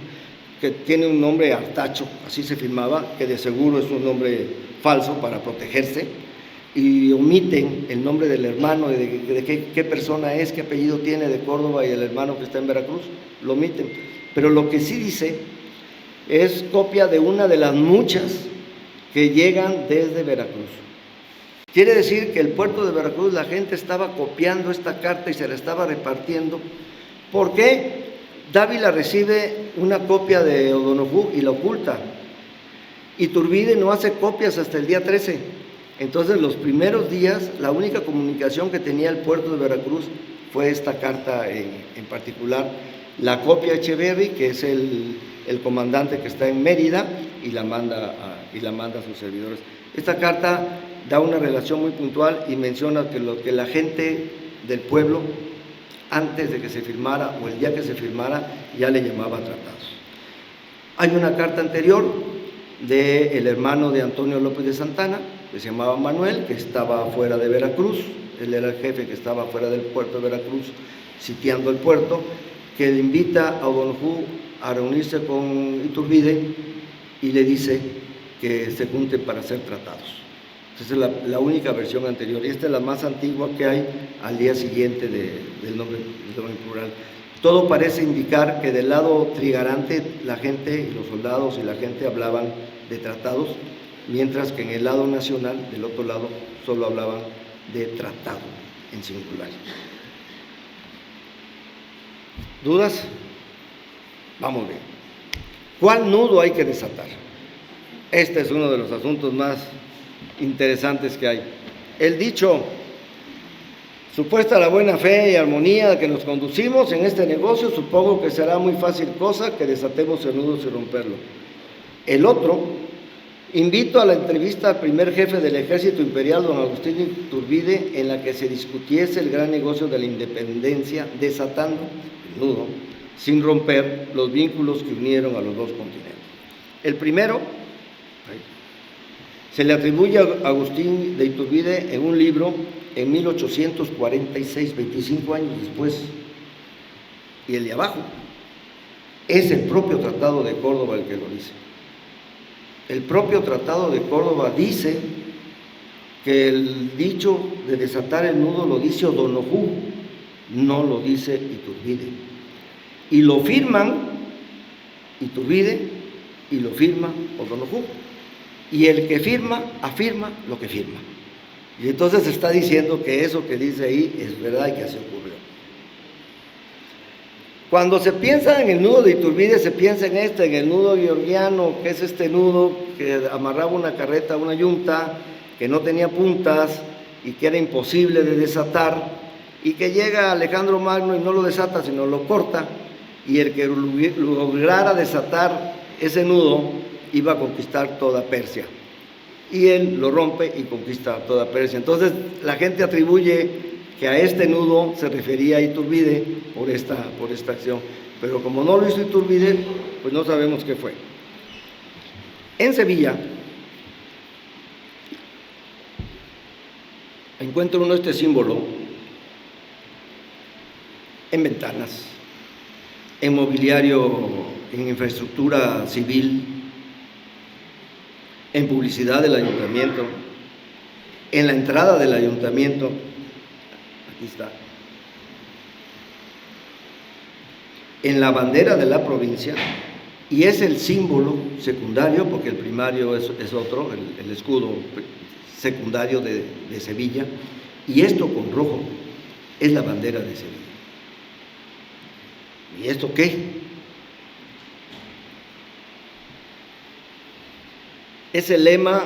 [SPEAKER 2] que tiene un nombre Artacho, así se firmaba, que de seguro es un nombre falso para protegerse, y omiten el nombre del hermano, de qué persona es, qué apellido tiene de Córdoba y el hermano que está en Veracruz, lo omiten. Pero lo que sí dice es copia de una de las muchas que llegan desde Veracruz. Quiere decir que el puerto de Veracruz, la gente estaba copiando esta carta y se la estaba repartiendo. ¿Por qué? Dávila recibe una copia de O'Donoghue y la oculta. Iturbide no hace copias hasta el día 13. Entonces, los primeros días, la única comunicación que tenía el puerto de Veracruz fue esta carta en particular. La copia Echeverry, que es el comandante que está en Mérida, y la manda a sus servidores. Esta carta da una relación muy puntual y menciona que la gente del pueblo, antes de que se firmara o el día que se firmara, ya le llamaba tratados. Hay una carta anterior del hermano de Antonio López de Santana, que se llamaba Manuel, que estaba fuera de Veracruz. Él era el jefe que estaba fuera del puerto de Veracruz, sitiando el puerto, que le invita a O'Donoghue a reunirse con Iturbide y le dice que se junten para ser tratados. Esa es la única versión anterior, y esta es la más antigua que hay al día siguiente del nombre plural. Todo parece indicar que del lado trigarante la gente, los soldados y la gente hablaban de tratados, mientras que en el lado nacional, del otro lado, solo hablaban de tratado en singular. ¿Dudas? Vamos bien. ¿Cuál nudo hay que desatar? Este es uno de los asuntos más interesantes que hay. El dicho, supuesta la buena fe y armonía que nos conducimos en este negocio, supongo que será muy fácil cosa que desatemos el nudo sin romperlo. El otro, invito a la entrevista al primer jefe del ejército imperial, don Agustín Iturbide, en la que se discutiese el gran negocio de la independencia, desatando el nudo, sin romper los vínculos que unieron a los dos continentes. El primero se le atribuye a Agustín de Iturbide en un libro en 1846, 25 años después. Y el de abajo es el propio Tratado de Córdoba el que lo dice. El propio Tratado de Córdoba dice que el dicho de desatar el nudo lo dice O'Donoghue, no lo dice Iturbide. Y lo firman Iturbide y lo firma O'Donoghue. Y el que firma, afirma lo que firma. Y entonces está diciendo que eso que dice ahí es verdad y que así ocurrió. Cuando se piensa en el nudo de Iturbide, se piensa en el nudo georgiano, que es este nudo que amarraba una carreta a una yunta, que no tenía puntas y que era imposible de desatar, y que llega Alejandro Magno y no lo desata, sino lo corta, y el que lograra desatar ese nudo iba a conquistar toda Persia. Y él lo rompe y conquista toda Persia. Entonces la gente atribuye que a este nudo se refería a Iturbide por esta acción. Pero como no lo hizo Iturbide, pues no sabemos qué fue. En Sevilla encuentra uno este símbolo en ventanas, en mobiliario, en infraestructura civil, en publicidad del ayuntamiento, en la entrada del ayuntamiento. Aquí está. En la bandera de la provincia, y es el símbolo secundario, porque el primario es otro, el escudo secundario de Sevilla, y esto con rojo es la bandera de Sevilla. ¿Y esto qué? Es el lema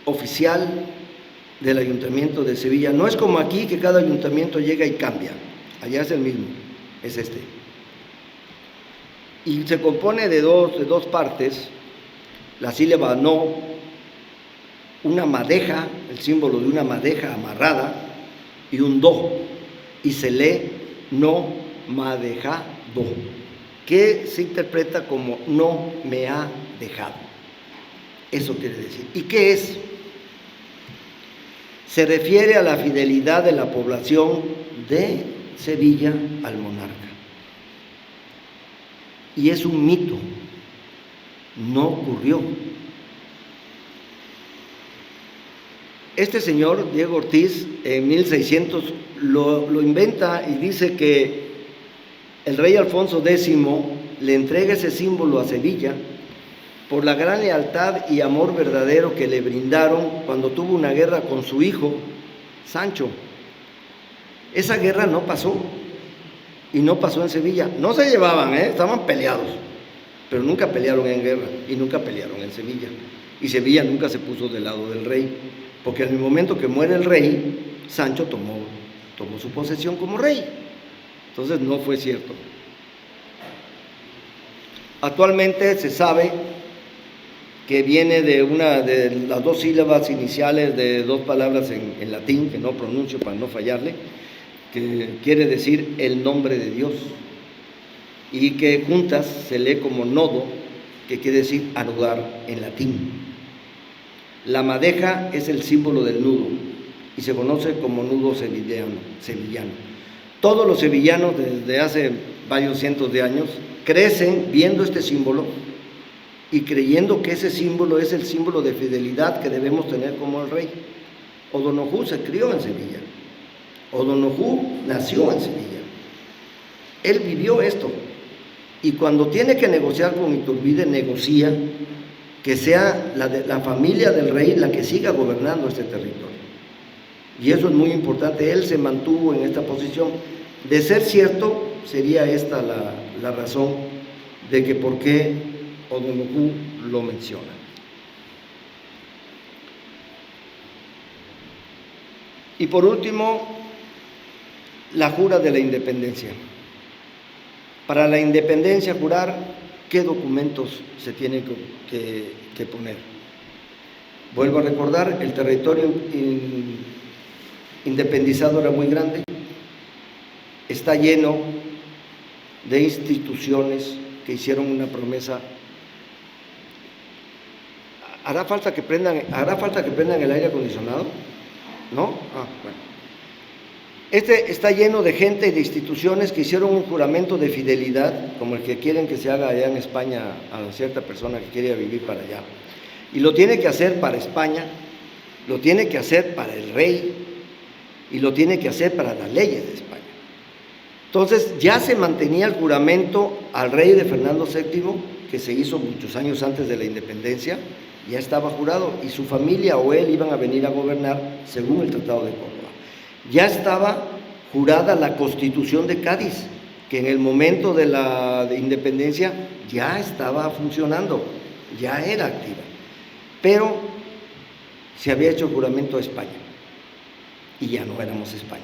[SPEAKER 2] oficial del Ayuntamiento de Sevilla. No es como aquí, que cada ayuntamiento llega y cambia. Allá es el mismo, es este. Y se compone de dos partes: la sílaba no, una madeja, el símbolo de una madeja amarrada, y un do, y se lee no madeja do, que se interpreta como no me ha dejado. Eso quiere decir. ¿Y qué es? Se refiere a la fidelidad de la población de Sevilla al monarca. Y es un mito, no ocurrió. Este señor, Diego Ortiz, en 1600 lo inventa y dice que el rey Alfonso X le entrega ese símbolo a Sevilla por la gran lealtad y amor verdadero que le brindaron cuando tuvo una guerra con su hijo, Sancho. Esa guerra no pasó, y no pasó en Sevilla. No se llevaban, estaban peleados, pero nunca pelearon en guerra, y nunca pelearon en Sevilla. Y Sevilla nunca se puso del lado del rey, porque en el momento que muere el rey, Sancho tomó su posesión como rey. Entonces no fue cierto. Actualmente se sabe que viene de las dos sílabas iniciales de dos palabras en latín, que no pronuncio para no fallarle, que quiere decir el nombre de Dios, y que juntas se lee como nodo, que quiere decir anudar en latín. La madeja es el símbolo del nudo y se conoce como nudo sevillano. Todos los sevillanos desde hace varios cientos de años crecen viendo este símbolo y creyendo que ese símbolo es el símbolo de fidelidad que debemos tener como el rey. O'Donoghue se crió en Sevilla. O'Donoghue nació en Sevilla. Él vivió esto. Y cuando tiene que negociar con Iturbide, negocia que sea la familia del rey la que siga gobernando este territorio. Y eso es muy importante. Él se mantuvo en esta posición. De ser cierto, sería esta la razón de que por qué O'Donoghue lo menciona. Y por último, la jura de la independencia. Para la independencia jurar, ¿qué documentos se tienen que poner? Vuelvo a recordar, el territorio independizado era muy grande, está lleno de instituciones que hicieron una promesa. ¿Hará falta que prendan el aire acondicionado? ¿No? Bueno. Este está lleno de gente y de instituciones que hicieron un juramento de fidelidad, como el que quieren que se haga allá en España a cierta persona que quiere vivir para allá. Y lo tiene que hacer para España, lo tiene que hacer para el rey, y lo tiene que hacer para las leyes de España. Entonces ya se mantenía el juramento al rey de Fernando VII, que se hizo muchos años antes de la independencia, ya estaba jurado, y su familia o él iban a venir a gobernar según el Tratado de Córdoba. Ya estaba jurada la Constitución de Cádiz, que en el momento de la independencia ya estaba funcionando, ya era activa, pero se había hecho juramento a España y ya no éramos España.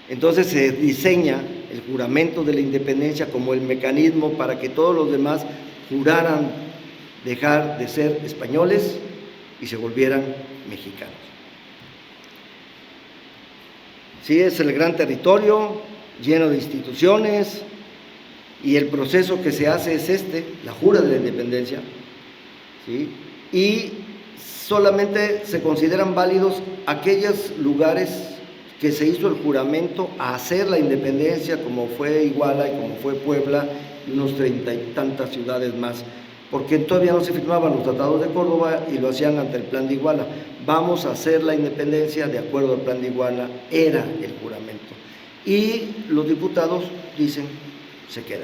[SPEAKER 2] Entonces se diseña el juramento de la independencia como el mecanismo para que todos los demás juraran dejar de ser españoles y se volvieran mexicanos. Sí, es el gran territorio lleno de instituciones, y el proceso que se hace es la jura de la independencia, ¿sí? Y solamente se consideran válidos aquellos lugares que se hizo el juramento a hacer la independencia, como fue Iguala y como fue Puebla y unos 30 y tantas ciudades más, porque todavía no se firmaban los tratados de Córdoba y lo hacían ante el plan de Iguala. Vamos a hacer la independencia de acuerdo al plan de Iguala, era el juramento. Y los diputados dicen, se queda.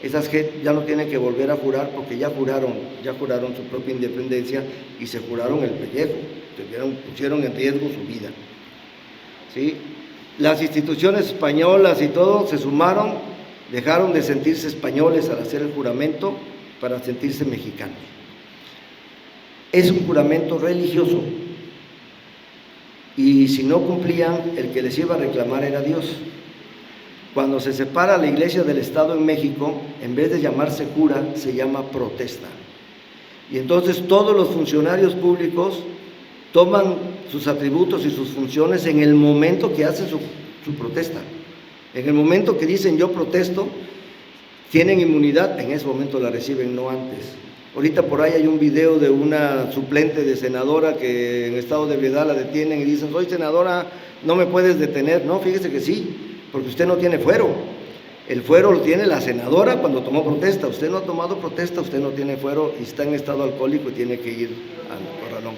[SPEAKER 2] Esas gente ya no tienen que volver a jurar porque ya juraron su propia independencia y se juraron el pellejo, pusieron en riesgo su vida. ¿Sí? Las instituciones españolas y todo se sumaron, dejaron de sentirse españoles al hacer el juramento para sentirse mexicanos. Es un juramento religioso y si no cumplían, el que les iba a reclamar era Dios. Cuando se separa la Iglesia del Estado en México, en vez de llamarse cura, se llama protesta. Y entonces todos los funcionarios públicos toman sus atributos y sus funciones en el momento que hacen su protesta. En el momento que dicen yo protesto, tienen inmunidad, en ese momento la reciben, no antes. Ahorita por ahí hay un video de una suplente de senadora que en estado de ebriedad la detienen y dicen, soy senadora, no me puedes detener. No, fíjese que sí, porque usted no tiene fuero. El fuero lo tiene la senadora cuando tomó protesta. Usted no ha tomado protesta, usted no tiene fuero y está en estado alcohólico y tiene que ir al corralón.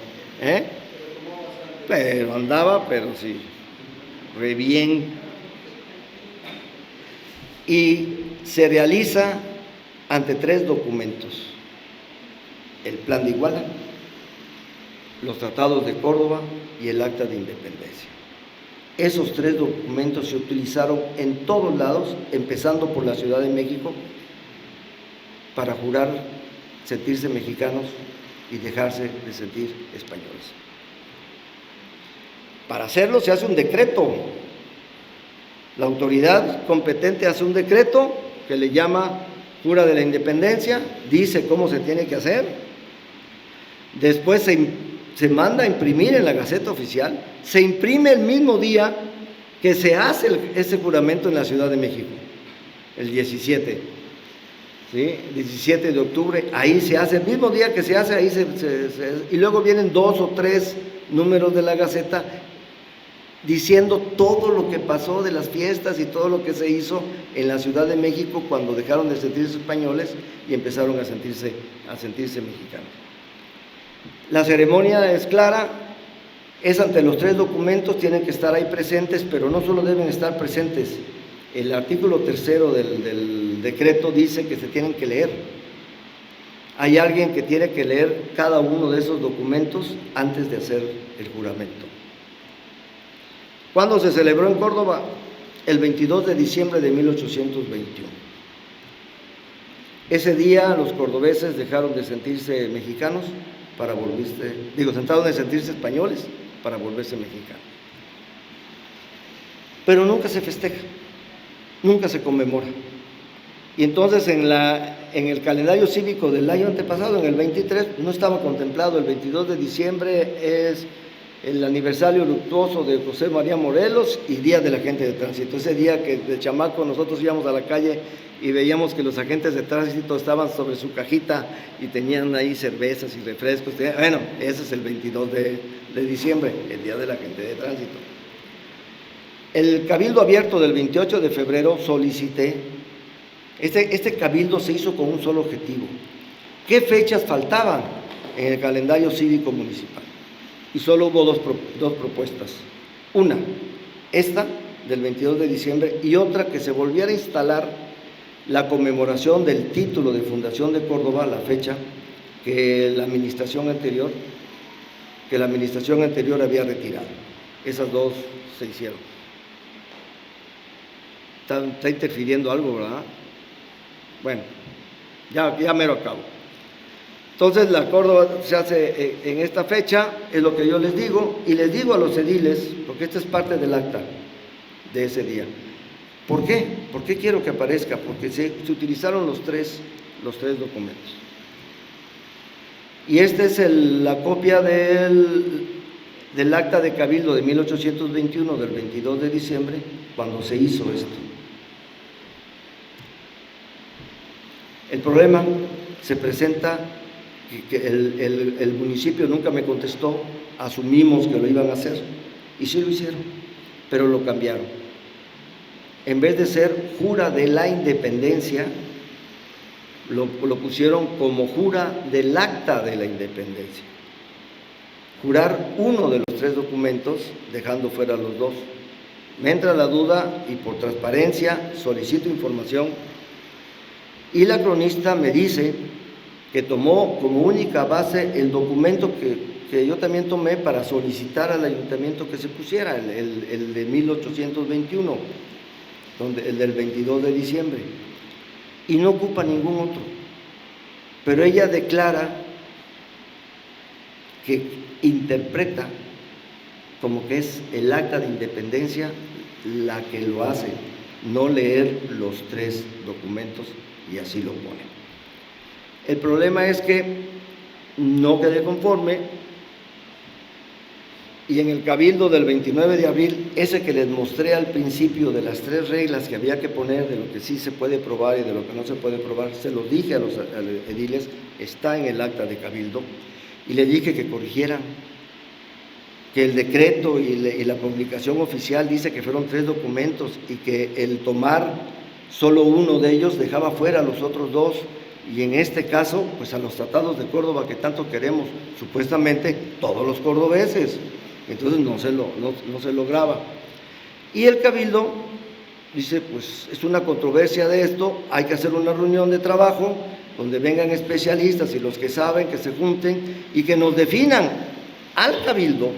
[SPEAKER 2] Pero andaba, pero sí, re bien. Y se realiza ante 3 documentos: el Plan de Iguala, los Tratados de Córdoba y el Acta de Independencia. Esos 3 documentos se utilizaron en todos lados, empezando por la Ciudad de México, para jurar sentirse mexicanos y dejarse de sentir españoles. Para hacerlo se hace un decreto. La autoridad competente hace un decreto que le llama Jura de la Independencia, dice cómo se tiene que hacer. Después se manda a imprimir en la Gaceta Oficial, se imprime el mismo día que se hace ese juramento en la Ciudad de México, el 17, ¿sí? 17 de octubre, ahí se hace, el mismo día que se hace, ahí y luego vienen 2 o 3 números de la Gaceta diciendo todo lo que pasó de las fiestas y todo lo que se hizo en la Ciudad de México cuando dejaron de sentirse españoles y empezaron a sentirse mexicanos. La ceremonia es clara, es ante los 3 documentos, tienen que estar ahí presentes, pero no solo deben estar presentes. El artículo 3º del decreto dice que se tienen que leer. Hay alguien que tiene que leer cada uno de esos documentos antes de hacer el juramento. ¿Cuándo se celebró en Córdoba? El 22 de diciembre de 1821. Ese día los cordobeses dejaron de sentirse mexicanos para sentaron de sentirse españoles para volverse mexicanos. Pero nunca se festeja, nunca se conmemora. Y entonces en el calendario cívico del año antepasado, en el 23, no estaba contemplado. El 22 de diciembre es el aniversario luctuoso de José María Morelos y Día del Agente de Tránsito. Ese día que de chamaco nosotros íbamos a la calle y veíamos que los agentes de tránsito estaban sobre su cajita y tenían ahí cervezas y refrescos. Bueno, ese es el 22 de diciembre, el Día del Agente de Tránsito. El cabildo abierto del 28 de febrero solicité, este cabildo se hizo con un solo objetivo: ¿qué fechas faltaban en el calendario cívico municipal? Y solo hubo dos propuestas. Una, esta del 22 de diciembre, y otra que se volviera a instalar la conmemoración del título de fundación de Córdoba, la fecha que la administración anterior había retirado. Esas 2 se hicieron. Está interfiriendo algo, ¿verdad? Bueno, ya mero acabo. Entonces la Córdoba se hace en esta fecha, es lo que yo les digo, y les digo a los ediles, porque esta es parte del acta de ese día. ¿Por qué? ¿Por qué quiero que aparezca? Porque se utilizaron los tres documentos. Y esta es la copia del acta de cabildo de 1821, del 22 de diciembre, cuando se hizo esto. El problema se presenta que el municipio nunca me contestó, asumimos que lo iban a hacer, y sí lo hicieron, pero lo cambiaron. En vez de ser jura de la independencia, lo pusieron como jura del acta de la independencia. Jurar uno de los 3 documentos, dejando fuera los 2. Me entra la duda y por transparencia solicito información. Y la cronista me dice que tomó como única base el documento que yo también tomé para solicitar al ayuntamiento que se pusiera, el de 1821, el del 22 de diciembre, y no ocupa ningún otro. Pero ella declara que interpreta como que es el acta de independencia la que lo hace, no leer los 3 documentos, y así lo pone. El problema es que no quedé conforme, y en el cabildo del 29 de abril, ese que les mostré al principio de las 3 reglas que había que poner, de lo que sí se puede probar y de lo que no se puede probar, se los dije a los ediles, está en el acta de cabildo, y le dije que corrigieran, que el decreto y la publicación oficial dice que fueron 3 documentos y que el tomar solo uno de ellos dejaba fuera a los otros 2, y en este caso, pues a los tratados de Córdoba que tanto queremos, supuestamente todos los cordobeses, entonces no se lograba. Y el cabildo dice, pues es una controversia de esto, hay que hacer una reunión de trabajo donde vengan especialistas y los que saben que se junten y que nos definan al cabildo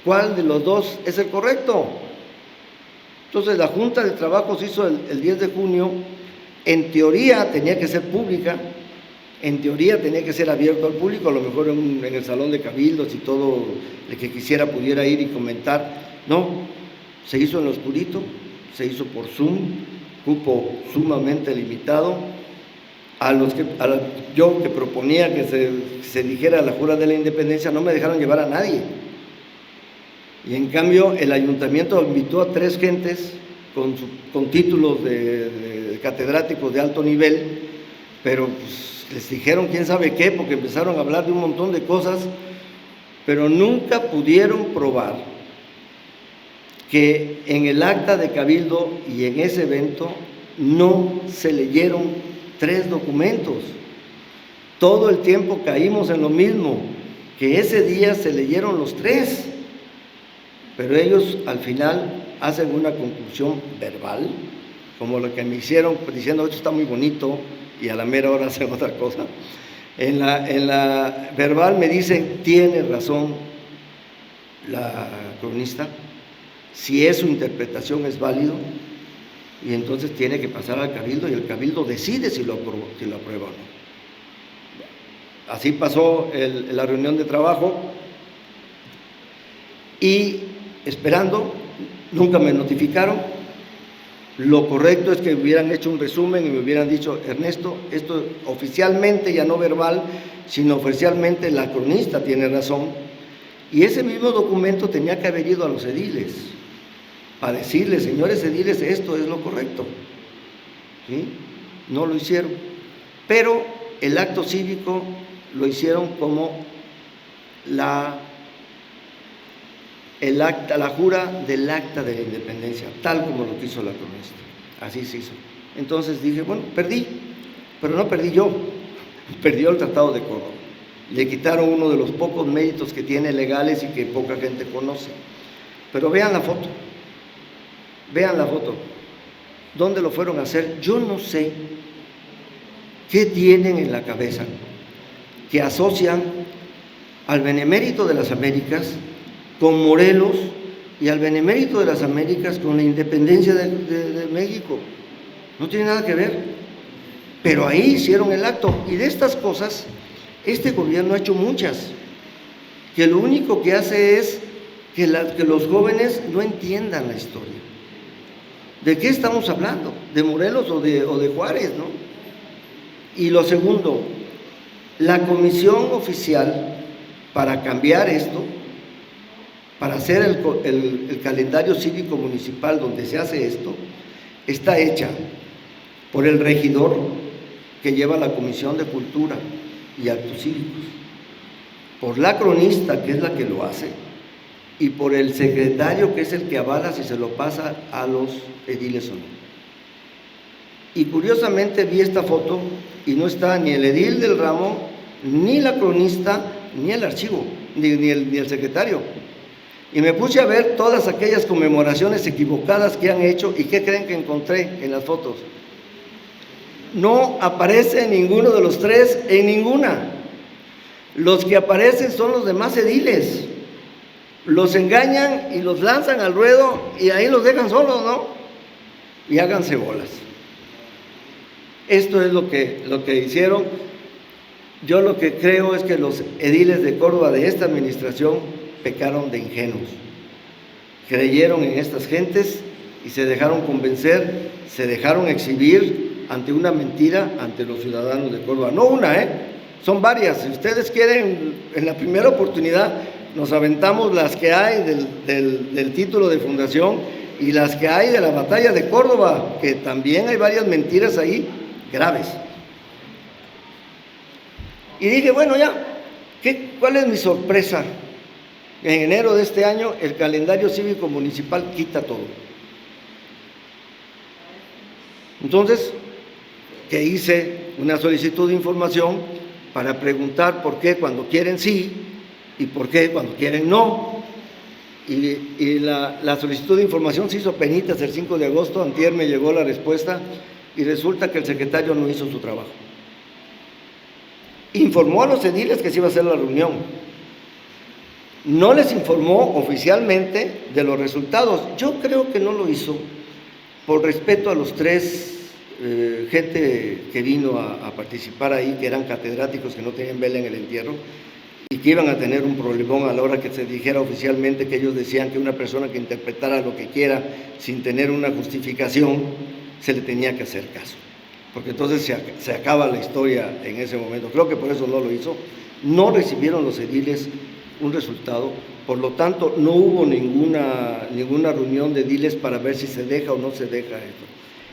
[SPEAKER 2] cuál de los 2 es el correcto. Entonces la Junta de Trabajo se hizo el 10 de junio, en teoría tenía que ser pública, en teoría tenía que ser abierto al público, a lo mejor en el salón de cabildos y todo el que quisiera pudiera ir y comentar. No, se hizo en lo oscurito, se hizo por Zoom, cupo sumamente limitado. Yo que proponía que se dijera la jura de la independencia, no me dejaron llevar a nadie. Y en cambio el ayuntamiento invitó a 3 gentes con títulos de catedráticos de alto nivel, pero pues, les dijeron quién sabe qué, porque empezaron a hablar de un montón de cosas, pero nunca pudieron probar que en el acta de cabildo y en ese evento no se leyeron 3 documentos. Todo el tiempo caímos en lo mismo, que ese día se leyeron los 3, pero ellos al final hacen una conclusión verbal, como lo que me hicieron, diciendo esto está muy bonito, y a la mera hora hacen otra cosa. En la verbal me dicen, tiene razón la cronista, si es su interpretación es válido, y entonces tiene que pasar al cabildo, y el cabildo decide si lo aprueba o no. Así pasó la reunión de trabajo, y esperando, nunca me notificaron. Lo correcto es que hubieran hecho un resumen y me hubieran dicho, Ernesto, esto oficialmente, ya no verbal, sino oficialmente la cronista tiene razón, y ese mismo documento tenía que haber ido a los ediles para decirles, señores ediles, esto es lo correcto, ¿sí? No lo hicieron, pero el acto cívico lo hicieron como la jura del acta de la independencia, tal como lo quiso la cronista, así se hizo. Entonces dije, bueno, perdí, pero no perdí yo, perdió el Tratado de Córdoba. Le quitaron uno de los pocos méritos que tiene legales y que poca gente conoce. Pero vean la foto, ¿dónde lo fueron a hacer? Yo no sé qué tienen en la cabeza, que asocian al Benemérito de las Américas con Morelos y al Benemérito de las Américas con la independencia de México. No tiene nada que ver, pero ahí hicieron el acto. Y de estas cosas, este gobierno ha hecho muchas, que lo único que hace es que los jóvenes no entiendan la historia. ¿De qué estamos hablando? ¿De Morelos o de Juárez, no? Y lo segundo, la comisión oficial para cambiar esto, para hacer el calendario cívico municipal donde se hace esto, está hecha por el regidor que lleva la Comisión de Cultura y Actos Cívicos, por la cronista, que es la que lo hace, y por el secretario, que es el que avala si se lo pasa a los ediles o no. Y curiosamente vi esta foto y no está ni el edil del ramo, ni la cronista, ni el archivo, ni el secretario. Y me puse a ver todas aquellas conmemoraciones equivocadas que han hecho, y ¿qué creen que encontré en las fotos? No aparece ninguno de los tres en ninguna. Los que aparecen son los demás ediles. Los engañan y los lanzan al ruedo y ahí los dejan solos, ¿no? Y háganse bolas. Esto es lo que hicieron. Yo lo que creo es que los ediles de Córdoba de esta administración pecaron de ingenuos. Creyeron en estas gentes y se dejaron convencer, se dejaron exhibir ante una mentira ante los ciudadanos de Córdoba. No una, son varias. Si ustedes quieren, en la primera oportunidad nos aventamos las que hay del título de fundación y las que hay de la batalla de Córdoba, que también hay varias mentiras ahí graves. Y dije, bueno, ya, ¿cuál es mi sorpresa? En enero de este año, el calendario cívico municipal quita todo. Entonces, que hice una solicitud de información para preguntar por qué cuando quieren sí y por qué cuando quieren no. Y la solicitud de información se hizo penitas el 5 de agosto, antier me llegó la respuesta y resulta que el secretario no hizo su trabajo. Informó a los ediles que se iba a hacer la reunión. No les informó oficialmente de los resultados. Yo creo que no lo hizo por respeto a los tres gente que vino a participar ahí, que eran catedráticos que no tenían vela en el entierro y que iban a tener un problemón a la hora que se dijera oficialmente que ellos decían que una persona que interpretara lo que quiera sin tener una justificación se le tenía que hacer caso, porque entonces se acaba la historia en ese momento. Creo que por eso no lo hizo. No recibieron los ediles un resultado, por lo tanto no hubo ninguna reunión de ediles para ver si se deja o no se deja esto.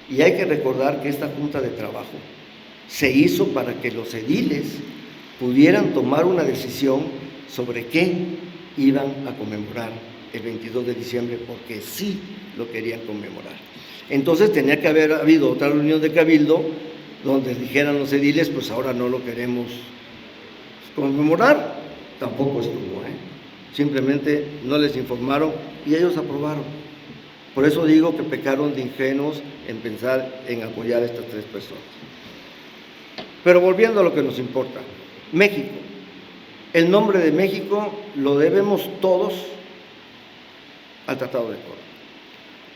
[SPEAKER 2] Y hay que recordar que esta junta de trabajo se hizo para que los ediles pudieran tomar una decisión sobre qué iban a conmemorar el 22 de diciembre, porque sí lo querían conmemorar. Entonces tenía que haber habido otra reunión de cabildo donde dijeran los ediles, pues ahora no lo queremos conmemorar. Tampoco estuvo, simplemente no les informaron y ellos aprobaron. Por eso digo que pecaron de ingenuos en pensar en apoyar a estas tres personas. Pero volviendo a lo que nos importa, México. El nombre de México lo debemos todos al Tratado de Córdoba.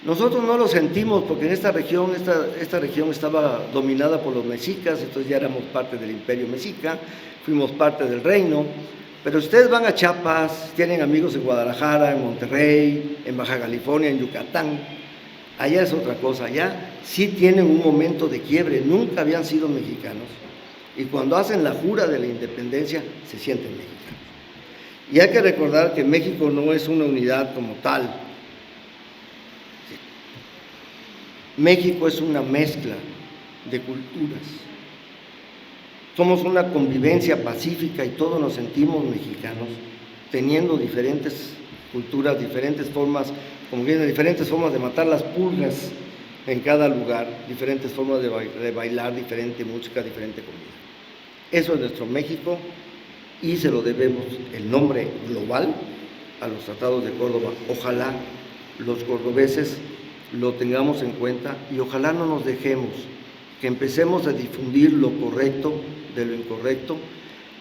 [SPEAKER 2] Nosotros no lo sentimos porque en esta región estaba dominada por los mexicas, entonces ya éramos parte del imperio mexica, fuimos parte del reino. Pero ustedes van a Chiapas, tienen amigos en Guadalajara, en Monterrey, en Baja California, en Yucatán. Allá es otra cosa, allá sí tienen un momento de quiebre, nunca habían sido mexicanos. Y cuando hacen la jura de la independencia, se sienten mexicanos. Y hay que recordar que México no es una unidad como tal. México es una mezcla de culturas. Somos una convivencia pacífica y todos nos sentimos mexicanos, teniendo diferentes culturas, diferentes formas, como vienen, diferentes formas de matar las pulgas en cada lugar, diferentes formas de bailar, diferente música, diferente comida. Eso es nuestro México y se lo debemos el nombre global a los tratados de Córdoba. Ojalá los cordobeses lo tengamos en cuenta y ojalá no nos dejemos, que empecemos a difundir lo correcto de lo incorrecto,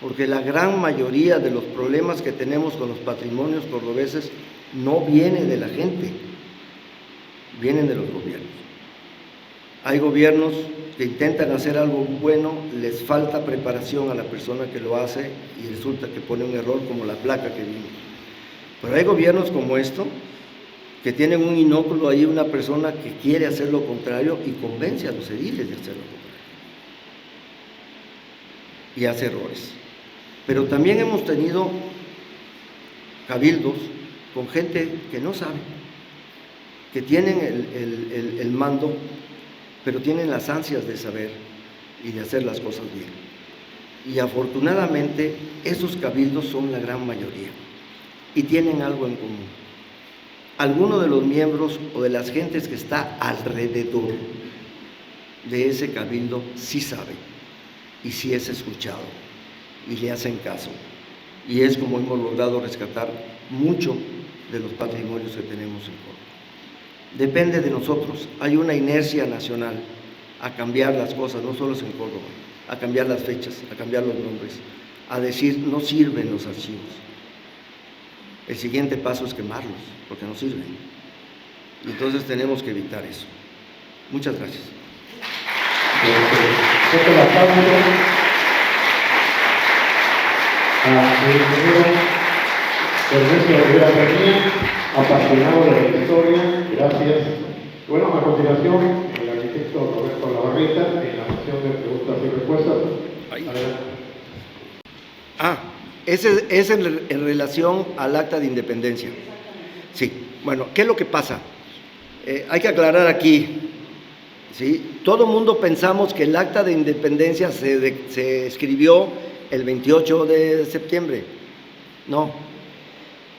[SPEAKER 2] porque la gran mayoría de los problemas que tenemos con los patrimonios cordobeses no vienen de la gente, vienen de los gobiernos. Hay gobiernos que intentan hacer algo bueno, les falta preparación a la persona que lo hace y resulta que pone un error como la placa que vimos. Pero hay gobiernos como esto, que tienen un inóculo ahí, una persona que quiere hacer lo contrario y convence a los ediles de hacer lo contrario. Y hace errores. Pero también hemos tenido cabildos con gente que no sabe, que tienen el mando, pero tienen las ansias de saber y de hacer las cosas bien. Y afortunadamente esos cabildos son la gran mayoría y tienen algo en común. Alguno de los miembros o de las gentes que está alrededor de ese cabildo sí sabe y sí es escuchado y le hacen caso, y es como hemos logrado rescatar mucho de los patrimonios que tenemos en Córdoba. Depende de nosotros, hay una inercia nacional a cambiar las cosas, no solo es en Córdoba, a cambiar las fechas, a cambiar los nombres, a decir no sirven los archivos. El siguiente paso es quemarlos, porque no sirven. Y entonces tenemos que evitar eso. Muchas gracias.
[SPEAKER 3] El ingeniero Ernesto Rivera Peña, apasionado de la historia, gracias. Bueno, a continuación, el arquitecto Roberto Labarreta, en la sesión de preguntas y respuestas. Adelante.
[SPEAKER 2] Ese es en relación al acta de independencia. Sí, bueno, ¿qué es lo que pasa? Hay que aclarar aquí, ¿sí? Todo mundo pensamos que el acta de independencia se escribió el 28 de septiembre. No,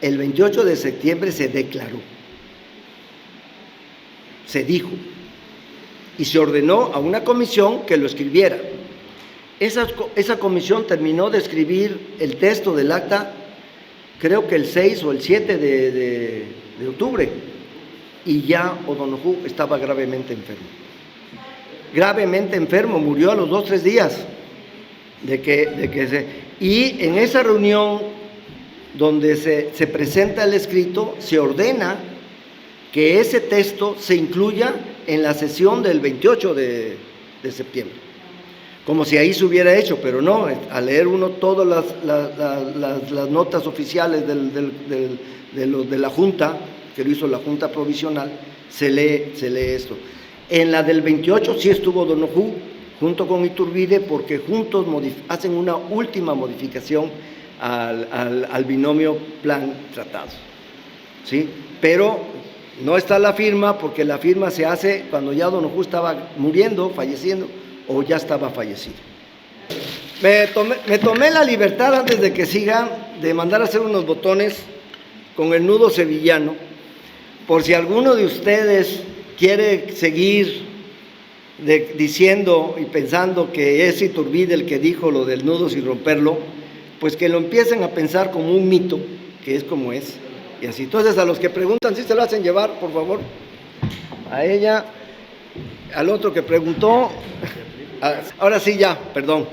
[SPEAKER 2] el 28 de septiembre se declaró, se dijo, y se ordenó a una comisión que lo escribiera. Esa comisión terminó de escribir el texto del acta, creo que el 6 o el 7 de octubre, y ya O'Donoghue estaba gravemente enfermo. Gravemente enfermo, murió a los 2 o 3 días y en esa reunión donde se presenta el escrito, se ordena que ese texto se incluya en la sesión del 28 de septiembre, como si ahí se hubiera hecho, pero no, al leer uno todas las notas oficiales de la Junta, que lo hizo la Junta Provisional, se lee esto. En la del 28 sí estuvo O'Donoghue, junto con Iturbide, porque juntos hacen una última modificación al binomio plan-tratado, ¿sí? Pero no está la firma, porque la firma se hace cuando ya O'Donoghue estaba muriendo, falleciendo, o ya estaba fallecido. Me tomé la libertad, antes de que sigan, de mandar a hacer unos botones con el nudo sevillano, por si alguno de ustedes quiere seguir diciendo y pensando que es Iturbide el que dijo lo del nudo sin romperlo, pues que lo empiecen a pensar como un mito, que es como es, y así. Entonces, a los que preguntan, ¿sí se lo hacen llevar, por favor? A ella, al otro que preguntó, ahora sí ya, perdón.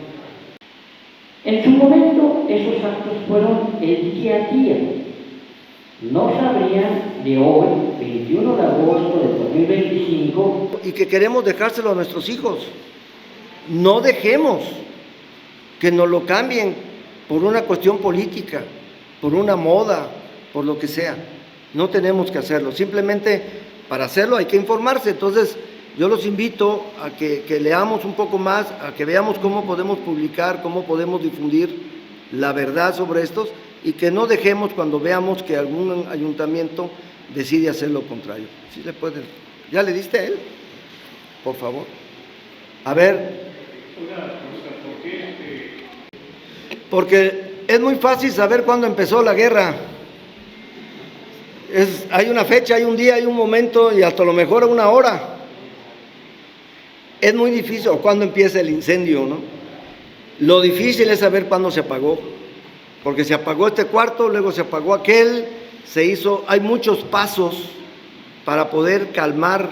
[SPEAKER 4] En su momento, esos actos fueron el día a día. No sabrían de hoy, 21 de agosto de 2025.
[SPEAKER 2] Y que queremos dejárselo a nuestros hijos. No dejemos que nos lo cambien por una cuestión política, por una moda, por lo que sea. No tenemos que hacerlo. Simplemente para hacerlo hay que informarse. Entonces, yo los invito a que leamos un poco más, a que veamos cómo podemos publicar, cómo podemos difundir la verdad sobre estos, y que no dejemos cuando veamos que algún ayuntamiento decide hacer lo contrario. ¿Sí le pueden? ¿Ya le diste a él? Por favor. A ver. Porque es muy fácil saber cuándo empezó la guerra. Hay una fecha, hay un día, hay un momento, y hasta lo mejor una hora. Es muy difícil, o cuándo empieza el incendio, ¿no? Lo difícil es saber cuándo se apagó. Porque se apagó este cuarto, luego se apagó aquel, hay muchos pasos para poder calmar.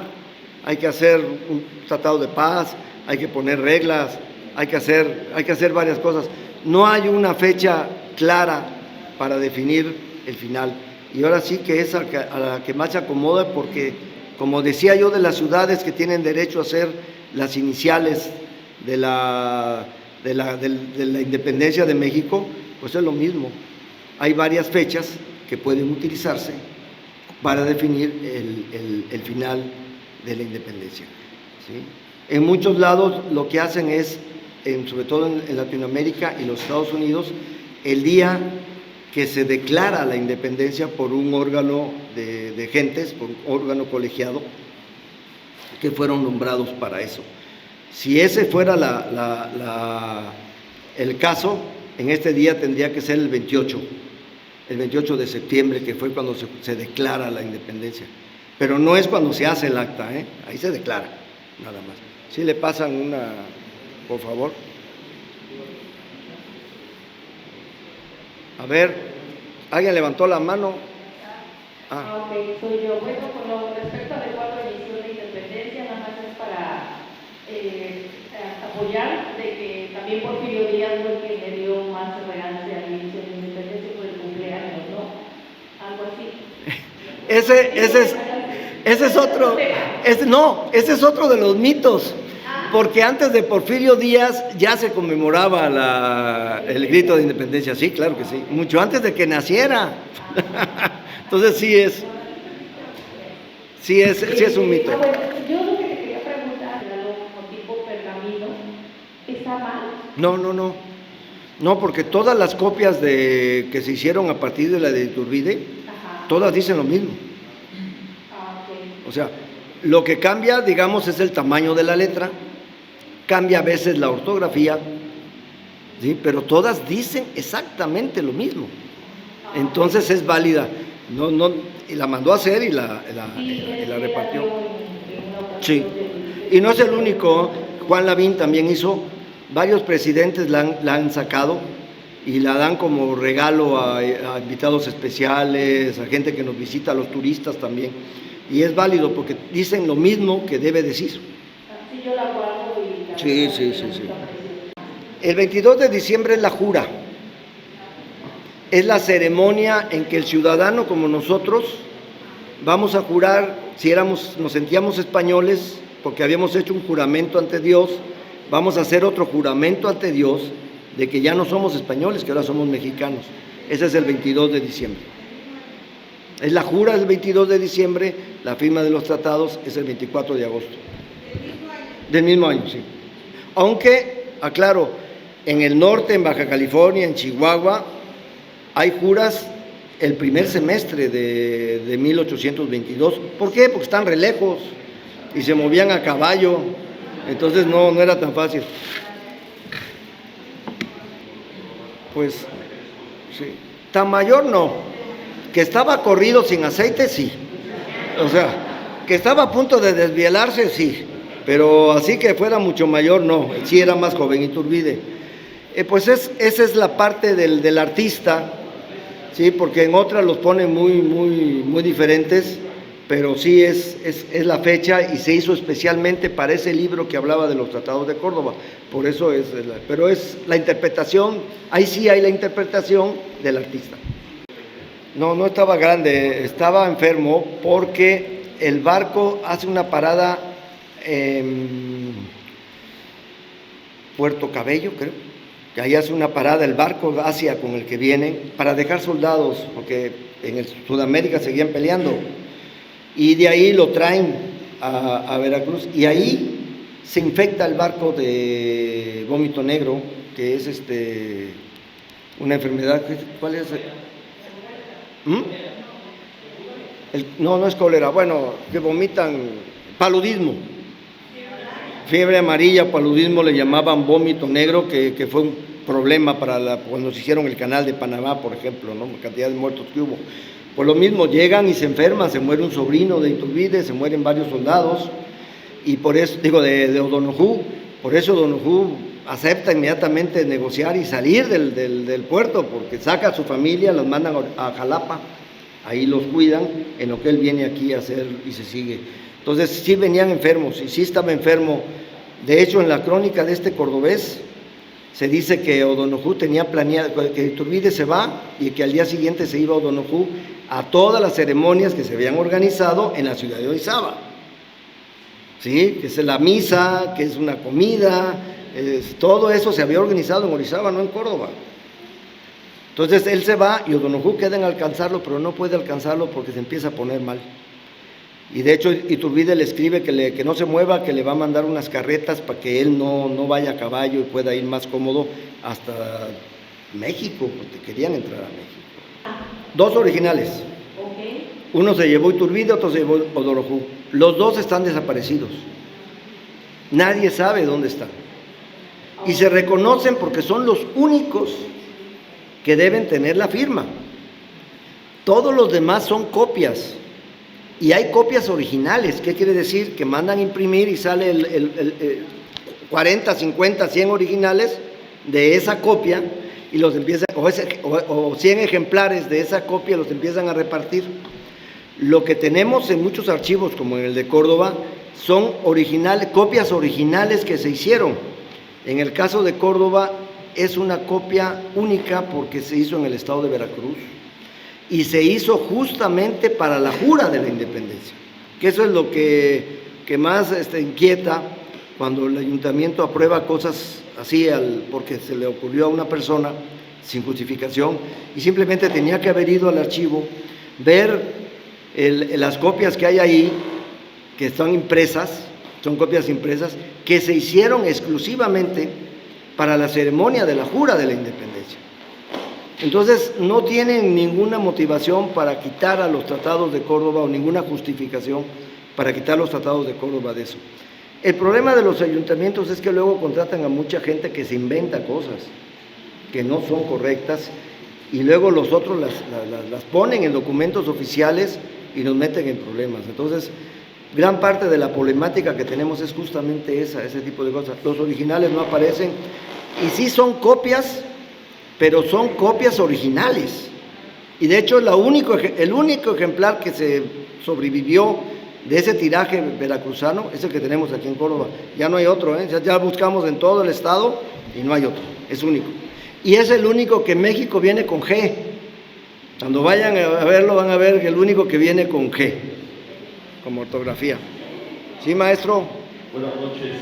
[SPEAKER 2] Hay que hacer un tratado de paz, hay que poner reglas, hay que hacer varias cosas. No hay una fecha clara para definir el final. Y ahora sí que es a la que más se acomoda, porque, como decía yo, de las ciudades que tienen derecho a hacer las iniciales de la independencia de México, pues es lo mismo. Hay varias fechas que pueden utilizarse para definir el final de la independencia, ¿sí? En muchos lados lo que hacen es, sobre todo en Latinoamérica y los Estados Unidos, el día que se declara la independencia por un órgano de gentes, por un órgano colegiado, que fueron nombrados para eso. Si ese fuera el caso, en este día tendría que ser el 28 de septiembre, que fue cuando se declara la independencia. Pero no es cuando se hace el acta, ahí se declara, nada más. Si le pasan una, por favor. A ver, ¿alguien levantó la mano?
[SPEAKER 6] Ok, soy yo. Bueno, con respecto al cuadro de edición de independencia, nada más es para apoyar de que también Porfirio Díaz fue el que le dio más regancia al inicio de la independencia por el cumpleaños, ¿no? Algo así.
[SPEAKER 2] Ese es otro, ese es otro de los mitos, porque antes de Porfirio Díaz ya se conmemoraba el grito de independencia, sí, claro que sí, mucho antes de que naciera. Entonces sí es un mito.
[SPEAKER 6] Bueno, yo lo que te quería preguntar, como tipo pergamino, ¿está mal?
[SPEAKER 2] No, porque todas las copias que se hicieron a partir de la de Iturbide, todas dicen lo mismo. O sea, lo que cambia, digamos, es el tamaño de la letra, cambia a veces la ortografía, ¿sí? Pero todas dicen exactamente lo mismo. Entonces es válida. Y la mandó a hacer y la repartió. Sí, y no es el único. Juan Lavín también hizo, varios presidentes la han sacado y la dan como regalo a invitados especiales, a gente que nos visita, a los turistas también. Y es válido porque dicen lo mismo que debe decir.
[SPEAKER 6] Sí, yo la guardo y la...
[SPEAKER 2] Sí. El 22 de diciembre es la jura. Es la ceremonia en que el ciudadano como nosotros vamos a jurar, si nos sentíamos españoles, porque habíamos hecho un juramento ante Dios, vamos a hacer otro juramento ante Dios de que ya no somos españoles, que ahora somos mexicanos. Ese es el 22 de diciembre. Es la jura el 22 de diciembre, la firma de los tratados es el 24 de agosto. Del mismo año, sí. Aunque, aclaro, en el norte, en Baja California, en Chihuahua, hay juras el primer semestre de 1822. ¿Por qué? Porque están re lejos y se movían a caballo, entonces no era tan fácil. Pues, sí. Tamayor no. Que estaba corrido sin aceite, sí. O sea, que estaba a punto de desvielarse, sí. Pero así que fuera mucho mayor, no. Sí era más joven Iturbide. Pues esa es la parte del artista, sí, porque en otras los ponen muy diferentes, pero sí es la fecha y se hizo especialmente para ese libro que hablaba de los tratados de Córdoba. Por eso pero es la interpretación, ahí sí hay la interpretación del artista. No estaba grande, estaba enfermo porque el barco hace una parada en Puerto Cabello, creo, que ahí hace una parada el barco Asia con el que vienen para dejar soldados, porque en Sudamérica seguían peleando, y de ahí lo traen a Veracruz, y ahí se infecta el barco de vómito negro, que es una enfermedad. ¿Cuál es? No es cólera, bueno, que vomitan, paludismo, fiebre amarilla, paludismo, le llamaban vómito negro, que fue un problema cuando se hicieron el canal de Panamá, por ejemplo, ¿no? La cantidad de muertos que hubo. Pues lo mismo, llegan y se enferman, se muere un sobrino de Iturbide, se mueren varios soldados, y por eso, de O'Donoghue, por eso O'Donoghue acepta inmediatamente negociar y salir del puerto, porque saca a su familia, los mandan a Jalapa, ahí los cuidan, en lo que él viene aquí a hacer y se sigue. Entonces sí venían enfermos, y sí estaba enfermo. De hecho, en la crónica de este cordobés, se dice que O'Donoghue tenía planeado, que Iturbide se va, y que al día siguiente se iba a O'Donoghue a todas las ceremonias que se habían organizado en la ciudad de Orizaba. ¿Sí? Que es la misa, que es una comida, todo eso se había organizado en Orizaba, no en Córdoba. Entonces él se va y O'Donoghue queda en alcanzarlo, pero no puede alcanzarlo porque se empieza a poner mal. Y de hecho Iturbide le escribe que no se mueva, que le va a mandar unas carretas para que él no vaya a caballo y pueda ir más cómodo hasta México, porque querían entrar a México. Dos originales. Uno se llevó Iturbide, otro se llevó O'Donoghue. Los dos están desaparecidos. Nadie sabe dónde están. Y se reconocen porque son los únicos que deben tener la firma. Todos los demás son copias. Y hay copias originales. ¿Qué quiere decir? Que mandan imprimir y sale 40, 50, 100 originales de esa copia y los empiezan, o 100 ejemplares de esa copia los empiezan a repartir. Lo que tenemos en muchos archivos, como en el de Córdoba, son originales, copias originales que se hicieron. En el caso de Córdoba es una copia única porque se hizo en el estado de Veracruz y se hizo justamente para la jura de la independencia, que eso es lo que más inquieta cuando el ayuntamiento aprueba cosas así porque se le ocurrió a una persona sin justificación y simplemente tenía que haber ido al archivo, ver las copias que hay ahí, que están impresas, son copias impresas, que se hicieron exclusivamente para la ceremonia de la jura de la independencia. Entonces, no tienen ninguna motivación para quitar a los tratados de Córdoba o ninguna justificación para quitar los tratados de Córdoba de eso. El problema de los ayuntamientos es que luego contratan a mucha gente que se inventa cosas que no son correctas y luego los otros las ponen en documentos oficiales y nos meten en problemas. Entonces, gran parte de la problemática que tenemos es justamente ese tipo de cosas. Los originales no aparecen y sí son copias, pero son copias originales. Y de hecho el único ejemplar que se sobrevivió de ese tiraje veracruzano es el que tenemos aquí en Córdoba. Ya no hay otro, ya buscamos en todo el estado y no hay otro, es único. Y es el único que en México viene con G. Cuando vayan a verlo van a ver que el único que viene con G, como ortografía. ¿Sí, maestro?
[SPEAKER 5] Buenas noches.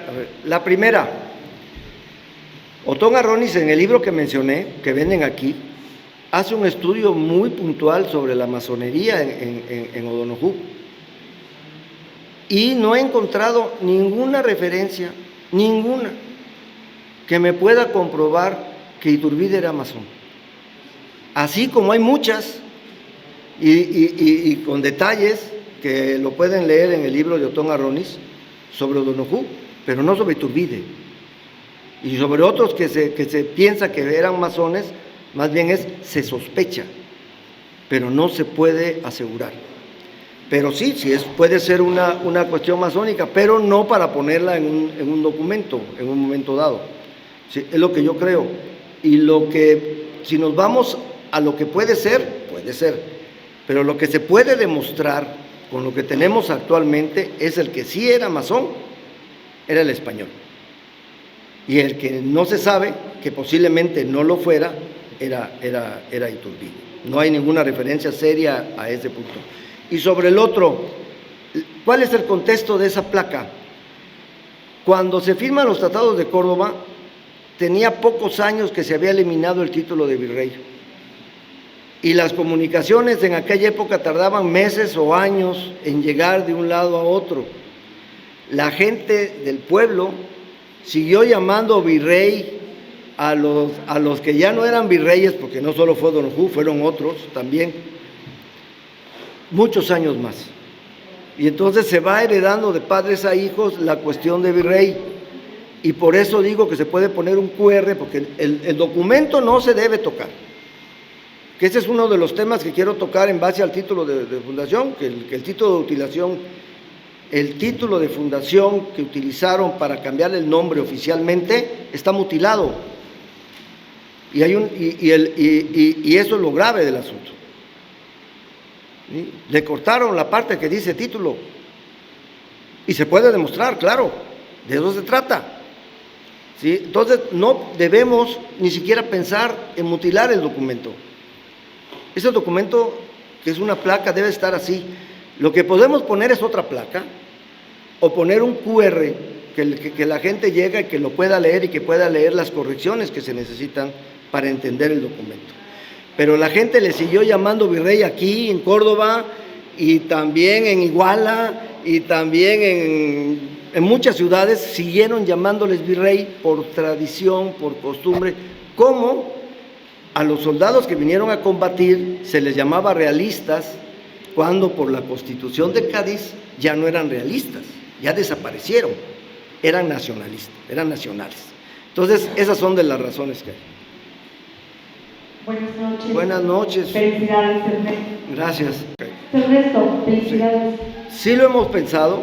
[SPEAKER 2] A ver, la primera, Otón Arronis, en el libro que mencioné, que venden aquí, hace un estudio muy puntual sobre la masonería en O'Donoghue. Y no he encontrado ninguna referencia, ninguna, que me pueda comprobar que Iturbide era masón. Así como hay muchas, y con detalles, que lo pueden leer en el libro de Otón Arronis, sobre O'Donoghue, pero no sobre Iturbide. Y sobre otros que se piensa que eran masones, más bien se sospecha, pero no se puede asegurar. Pero sí, puede ser una cuestión masónica, pero no para ponerla en un documento, en un momento dado. Sí, es lo que yo creo. Y si nos vamos a lo que puede ser, pero lo que se puede demostrar con lo que tenemos actualmente es el que sí era masón, era el español. Y el que no se sabe, que posiblemente no lo fuera, era Iturbide. No hay ninguna referencia seria a ese punto. Y sobre el otro, ¿cuál es el contexto de esa placa? Cuando se firman los tratados de Córdoba, tenía pocos años que se había eliminado el título de virrey. Y las comunicaciones en aquella época tardaban meses o años en llegar de un lado a otro. La gente del pueblo siguió llamando virrey a los que ya no eran virreyes, porque no solo fue O'Donoghue, fueron otros también, muchos años más. Y entonces se va heredando de padres a hijos la cuestión de virrey. Y por eso digo que se puede poner un QR, porque el documento no se debe tocar. Que ese es uno de los temas que quiero tocar en base al título de fundación, que el título de fundación que utilizaron para cambiarle el nombre oficialmente está mutilado. Y eso es lo grave del asunto. ¿Sí? Le cortaron la parte que dice título. Y se puede demostrar, claro, de eso se trata. ¿Sí? Entonces no debemos ni siquiera pensar en mutilar el documento. Ese documento, que es una placa, debe estar así. Lo que podemos poner es otra placa, o poner un QR que la gente llegue y que lo pueda leer y que pueda leer las correcciones que se necesitan para entender el documento. Pero la gente le siguió llamando virrey aquí en Córdoba y también en Iguala y también en muchas ciudades siguieron llamándoles virrey por tradición, por costumbre, como a los soldados que vinieron a combatir se les llamaba realistas, cuando por la Constitución de Cádiz ya no eran realistas, ya desaparecieron, eran nacionalistas, eran nacionales. Entonces, esas son de las razones que hay.
[SPEAKER 6] Buenas noches.
[SPEAKER 2] Buenas noches.
[SPEAKER 6] Felicidades, Ernesto.
[SPEAKER 2] Gracias.
[SPEAKER 6] Ernesto, felicidades.
[SPEAKER 2] Sí lo hemos pensado,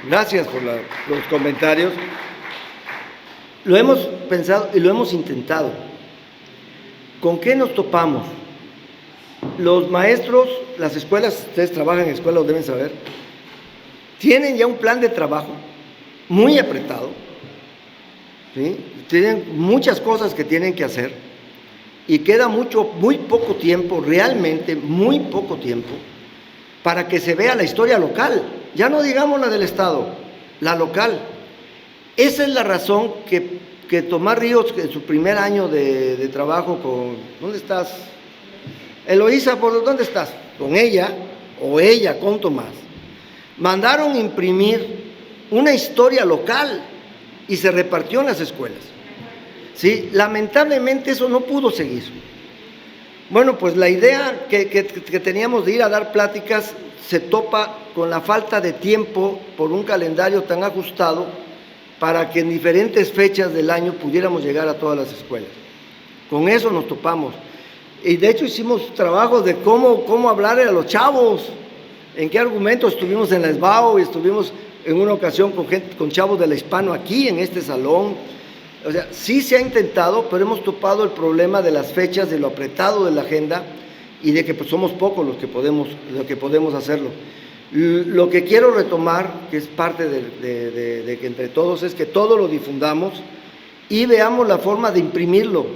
[SPEAKER 2] gracias por los comentarios, lo hemos pensado y lo hemos intentado. ¿Con qué nos topamos? Los maestros, las escuelas, ustedes trabajan en escuelas, lo deben saber, tienen ya un plan de trabajo muy apretado, ¿sí? Tienen muchas cosas que tienen que hacer y queda muy poco tiempo, realmente muy poco tiempo, para que se vea la historia local, ya no digamos la del Estado, la local. Esa es la razón que Tomás Ríos, en su primer año de trabajo con... ¿Dónde estás? Eloísa, ¿por dónde estás? Con ella, o ella con Tomás, mandaron imprimir una historia local y se repartió en las escuelas. ¿Sí? Lamentablemente eso no pudo seguir. Bueno, pues la idea que teníamos de ir a dar pláticas se topa con la falta de tiempo por un calendario tan ajustado para que en diferentes fechas del año pudiéramos llegar a todas las escuelas. Con eso nos topamos. Y de hecho hicimos trabajos de cómo hablarle a los chavos, en qué argumentos. Estuvimos en la SBAO y estuvimos en una ocasión con chavos de la Hispano aquí en este salón. O sea, sí se ha intentado, pero hemos topado el problema de las fechas, de lo apretado de la agenda y de que pues, somos pocos los que podemos hacerlo. Lo que quiero retomar, que es parte de que entre todos, es que todo lo difundamos y veamos la forma de imprimirlo.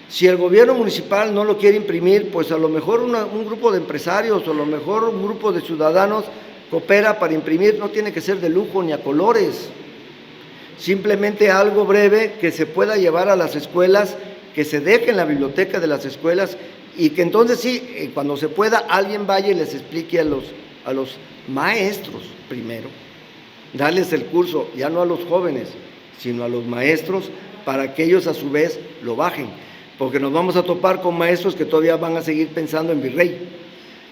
[SPEAKER 2] Si el gobierno municipal no lo quiere imprimir, pues a lo mejor un grupo de empresarios o a lo mejor un grupo de ciudadanos coopera para imprimir. No tiene que ser de lujo ni a colores, simplemente algo breve que se pueda llevar a las escuelas, que se deje en la biblioteca de las escuelas y que entonces sí, cuando se pueda, alguien vaya y les explique a los maestros primero, darles el curso, ya no a los jóvenes, sino a los maestros, para que ellos a su vez lo bajen, porque nos vamos a topar con maestros que todavía van a seguir pensando en virrey.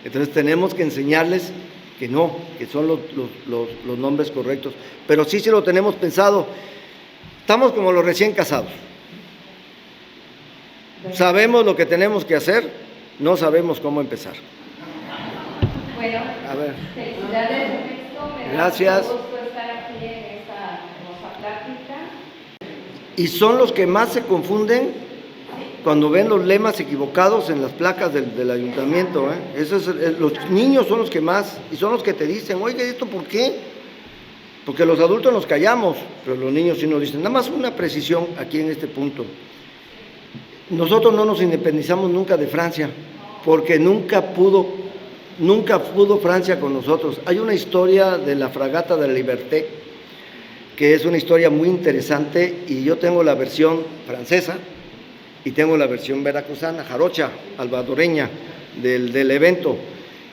[SPEAKER 2] Entonces tenemos que enseñarles que no, que son los nombres correctos, pero sí lo tenemos pensado. Estamos como los recién casados, sabemos lo que tenemos que hacer, no sabemos cómo empezar.
[SPEAKER 6] Bueno,
[SPEAKER 2] A ver.
[SPEAKER 6] felicidades, Ernesto. Me da
[SPEAKER 2] Gracias.
[SPEAKER 6] mucho gusto estar aquí en esta hermosa plática.
[SPEAKER 2] Y son los que más se confunden cuando ven los lemas equivocados en las placas del ayuntamiento, ¿eh? Los niños son los que más, y son los que te dicen, oiga, ¿esto por qué? Porque los adultos nos callamos, pero los niños sí nos dicen. Nada más una precisión aquí en este punto. Nosotros no nos independizamos nunca de Francia, porque nunca pudo Francia con nosotros. Hay una historia de la fragata de la Liberté, que es una historia muy interesante, y yo tengo la versión francesa, y tengo la versión veracruzana, jarocha, albadoreña, del evento.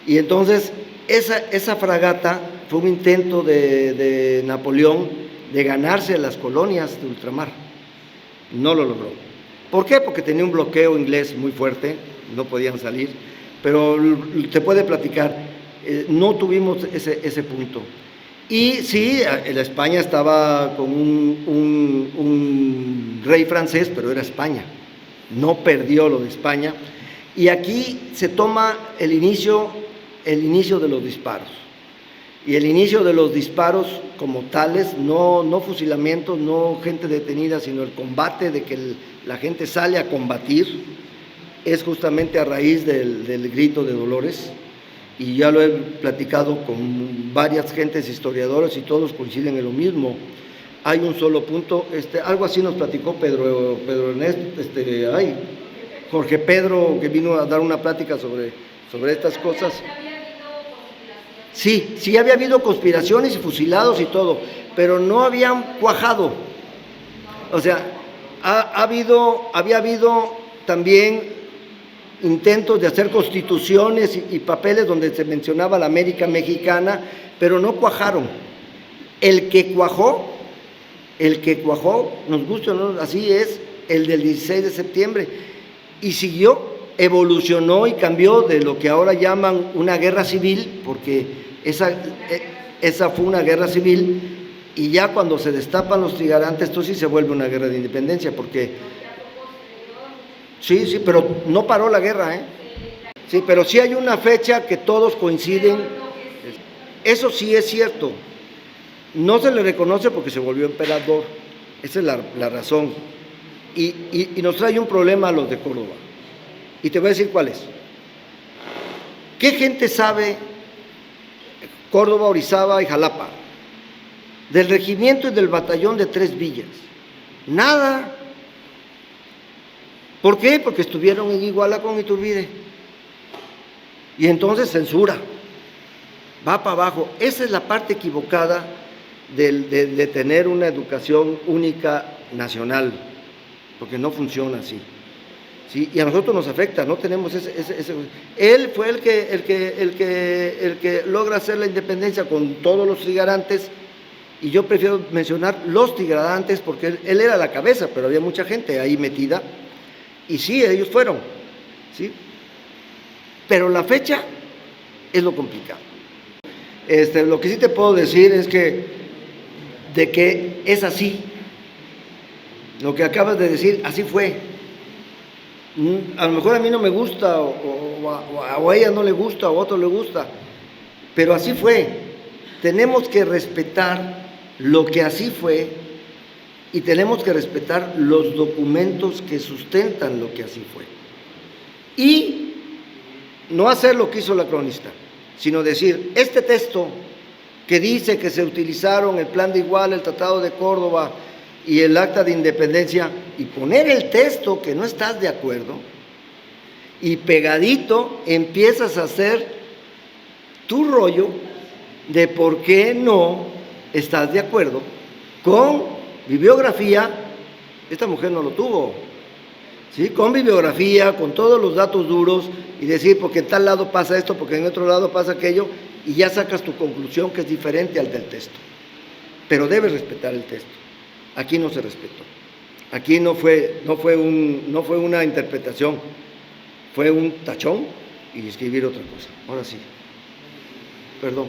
[SPEAKER 2] Y entonces, esa fragata fue un intento de Napoleón de ganarse las colonias de ultramar. No lo logró. ¿Por qué? Porque tenía un bloqueo inglés muy fuerte, no podían salir, pero te puede platicar, no tuvimos ese punto. Y sí, la España estaba con un rey francés, pero era España. No perdió lo de España, y aquí se toma el inicio de los disparos, y el inicio de los disparos como tales, no fusilamientos, no gente detenida, sino el combate de que la gente sale a combatir, es justamente a raíz del grito de Dolores, y ya lo he platicado con varias gentes historiadores y todos coinciden en lo mismo. Hay un solo punto, algo así nos platicó Pedro Ernesto, Jorge Pedro, que vino a dar una plática sobre estas cosas. Sí, había habido conspiraciones y fusilados y todo, pero no habían cuajado. O sea, había habido también intentos de hacer constituciones y papeles donde se mencionaba la América mexicana, pero no cuajaron. El que cuajó, nos gusta o no, así es, el del 16 de septiembre, y siguió, evolucionó y cambió de lo que ahora llaman una guerra civil, porque esa fue una guerra civil, y ya cuando se destapan los trigarantes, esto sí se vuelve una guerra de independencia, porque sí, pero no paró la guerra, ¿eh? Sí, pero sí hay una fecha que todos coinciden, eso sí es cierto. No se le reconoce porque se volvió emperador, esa es la razón, y nos trae un problema a los de Córdoba, y te voy a decir cuál es. ¿Qué gente sabe Córdoba, Orizaba y Jalapa, del regimiento y del batallón de 3 villas. Nada. ¿Por qué? Porque estuvieron en Iguala con Iturbide. Y entonces censura. Va para abajo. Esa es la parte equivocada de tener una educación única nacional, porque no funciona así. ¿Sí? Y a nosotros nos afecta, no tenemos ese. Él fue el que logra hacer la independencia con todos los trigarantes, y yo prefiero mencionar los trigarantes porque él era la cabeza, pero había mucha gente ahí metida, y sí, ellos fueron, ¿sí? Pero la fecha es lo complicado. Lo que sí te puedo decir es que es así, lo que acabas de decir, así fue. A lo mejor a mí no me gusta, o a ella no le gusta, o a otro le gusta, pero así fue. Tenemos que respetar lo que así fue, y tenemos que respetar los documentos que sustentan lo que así fue. Y no hacer lo que hizo la cronista, sino decir, este texto que dice que se utilizaron el Plan de Iguala, el Tratado de Córdoba y el Acta de Independencia, y poner el texto que no estás de acuerdo, y pegadito empiezas a hacer tu rollo de por qué no estás de acuerdo con bibliografía. Esta mujer no lo tuvo, ¿sí? Con bibliografía, con todos los datos duros, y decir, porque en tal lado pasa esto, porque en otro lado pasa aquello, y ya sacas tu conclusión que es diferente al del texto. Pero debes respetar el texto. Aquí no se respetó. Aquí no fue una interpretación, fue un tachón y escribir otra cosa. Ahora sí. Perdón.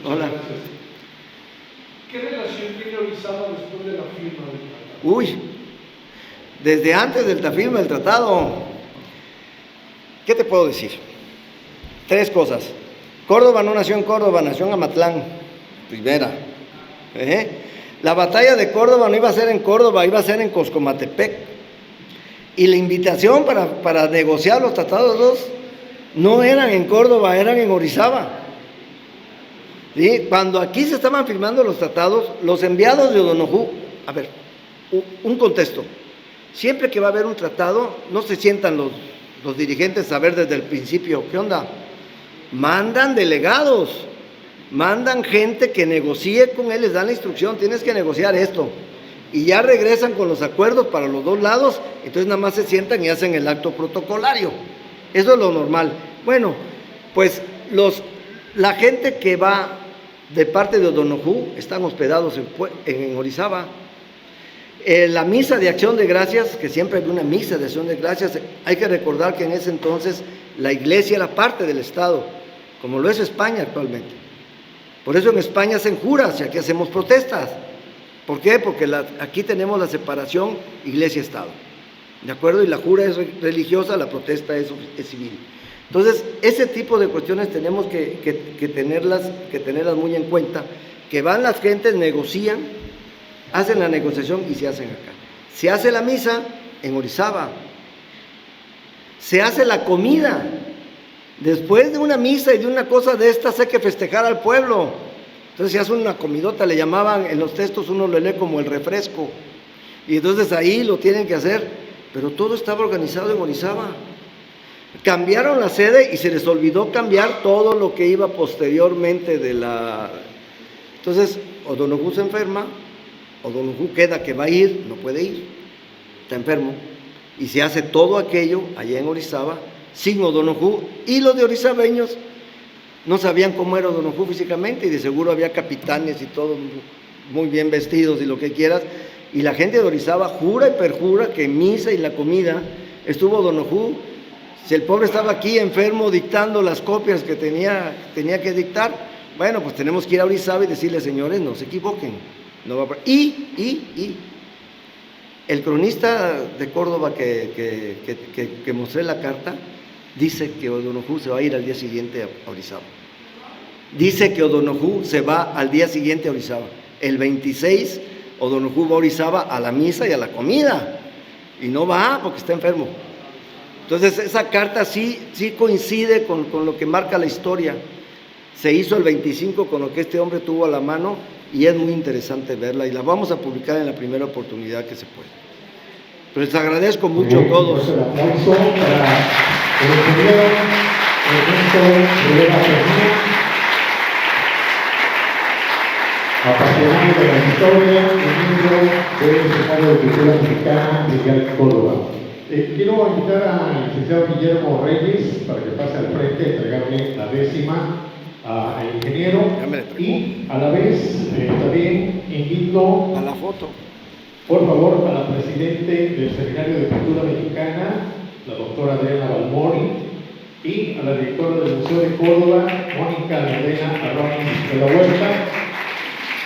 [SPEAKER 2] Hola.
[SPEAKER 7] ¿Qué relación tiene Orizaba después de la firma del tratado?
[SPEAKER 2] Uy, desde antes de la firma del tratado. ¿Qué te puedo decir? 3 cosas. Córdoba no nació en Córdoba, nació en Amatlán, Rivera. La batalla de Córdoba no iba a ser en Córdoba, iba a ser en Coscomatepec. Y la invitación para negociar los tratados no eran en Córdoba, eran en Orizaba. ¿Sí? Cuando aquí se estaban firmando los tratados, los enviados de O'Donoghue, a ver, un contexto. Siempre que va a haber un tratado, no se sientan los dirigentes a ver desde el principio, ¿qué onda? Mandan delegados, mandan gente que negocie con él, les dan la instrucción, tienes que negociar esto, y ya regresan con los acuerdos para los 2 lados, entonces nada más se sientan y hacen el acto protocolario. Eso es lo normal. Bueno, pues la gente que va de parte de O'Donoghue están hospedados en Orizaba. La misa de acción de gracias, que siempre hay una misa de acción de gracias, hay que recordar que en ese entonces la iglesia era parte del Estado, como lo es España actualmente. Por eso en España hacen juras y aquí hacemos protestas. ¿Por qué? Porque aquí tenemos la separación iglesia-Estado, ¿de acuerdo? Y la jura es religiosa, la protesta es civil. Entonces, ese tipo de cuestiones tenemos que tenerlas muy en cuenta, que van las gentes, negocian, hacen la negociación y se hacen acá. Se hace la misa en Orizaba, se hace la comida. Después de una misa y de una cosa de estas hay que festejar al pueblo. Entonces se hace una comidota, le llamaban, en los textos uno lo lee como el refresco. Y entonces ahí lo tienen que hacer, pero todo estaba organizado en Orizaba. Cambiaron la sede y se les olvidó cambiar todo lo que iba posteriormente de la... Entonces, O'Donoghue se enferma, O'Donoghue queda que va a ir, no puede ir, está enfermo, y se hace todo aquello allá en Orizaba, sin O'Donoghue, y los de orizabeños no sabían cómo era O'Donoghue físicamente, y de seguro había capitanes y todo muy bien vestidos y lo que quieras, y la gente de Orizaba jura y perjura que en misa y la comida estuvo O'Donoghue. Si el pobre estaba aquí enfermo dictando las copias que tenía que dictar, bueno, pues tenemos que ir a Orizaba y decirle, señores, no se equivoquen. No va a... Y el cronista de Córdoba que mostré la carta, dice que O'Donoghue se va a ir al día siguiente a Orizaba. Dice que O'Donoghue se va al día siguiente a Orizaba. El 26, O'Donoghue va a Orizaba a la misa y a la comida. Y no va porque está enfermo. Entonces esa carta sí coincide con lo que marca la historia. se hizo el 25 con lo que este hombre tuvo a la mano y es muy interesante verla y la vamos a publicar en la primera oportunidad que se pueda. Pero les agradezco mucho a todos.
[SPEAKER 3] El aplauso para el ingeniero Ernesto Rivera Fermín, apasionado de la historia y miembro del Secretario de Cultura Mexicana, Miguel Córdoba. Quiero invitar al licenciado Guillermo Reyes para que pase al frente a entregarle la décima al ingeniero y a la vez también invito
[SPEAKER 2] A la foto.
[SPEAKER 3] por favor a la presidente del Seminario de Cultura Mexicana, la doctora Adriana Balmori, y a la directora del Museo de Córdoba, Mónica Almudena Arronis de la Huerta,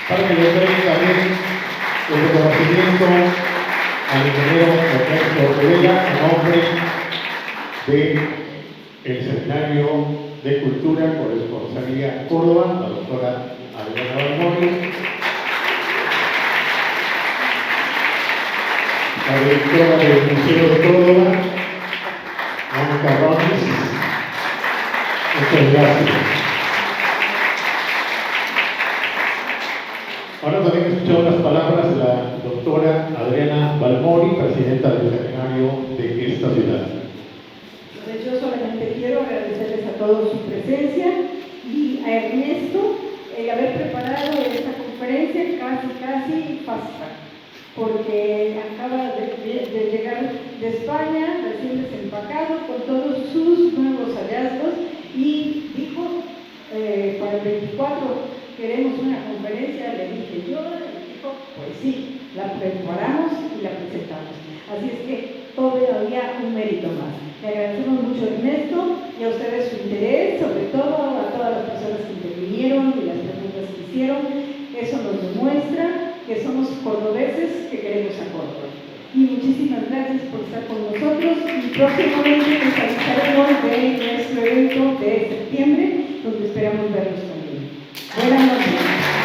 [SPEAKER 3] para que le den también el reconocimiento al ingeniero Ernesto Rivera en nombre del Seminario de Cultura por responsabilidad Córdoba, la doctora Adriana Balmori, la directora del Museo de Córdoba, Mónica Arronis. Muchas gracias. Ahora también escuchamos las palabras de la doctora Adriana Balmori, presidenta del seminario de esta ciudad.
[SPEAKER 8] Entonces, yo solamente quiero agradecerles a todos su presencia y a Ernesto el haber preparado esta conferencia casi fast track, porque acaba de llegar de España, recién desempacado, con todos sus nuevos hallazgos y dijo, para el 24 queremos una conferencia, le dije yo, y dijo, pues sí, la preparamos y la presentamos. Así es que todavía un mérito más. Le agradecemos mucho a Ernesto y a ustedes su interés, sobre todo a todas las personas que intervinieron y las preguntas que hicieron. Eso nos demuestra que somos cordobeses que queremos a Córdoba. Y muchísimas gracias por estar con nosotros y próximamente les avisaremos de nuestro evento de septiembre, donde esperamos verlos también. Buenas noches.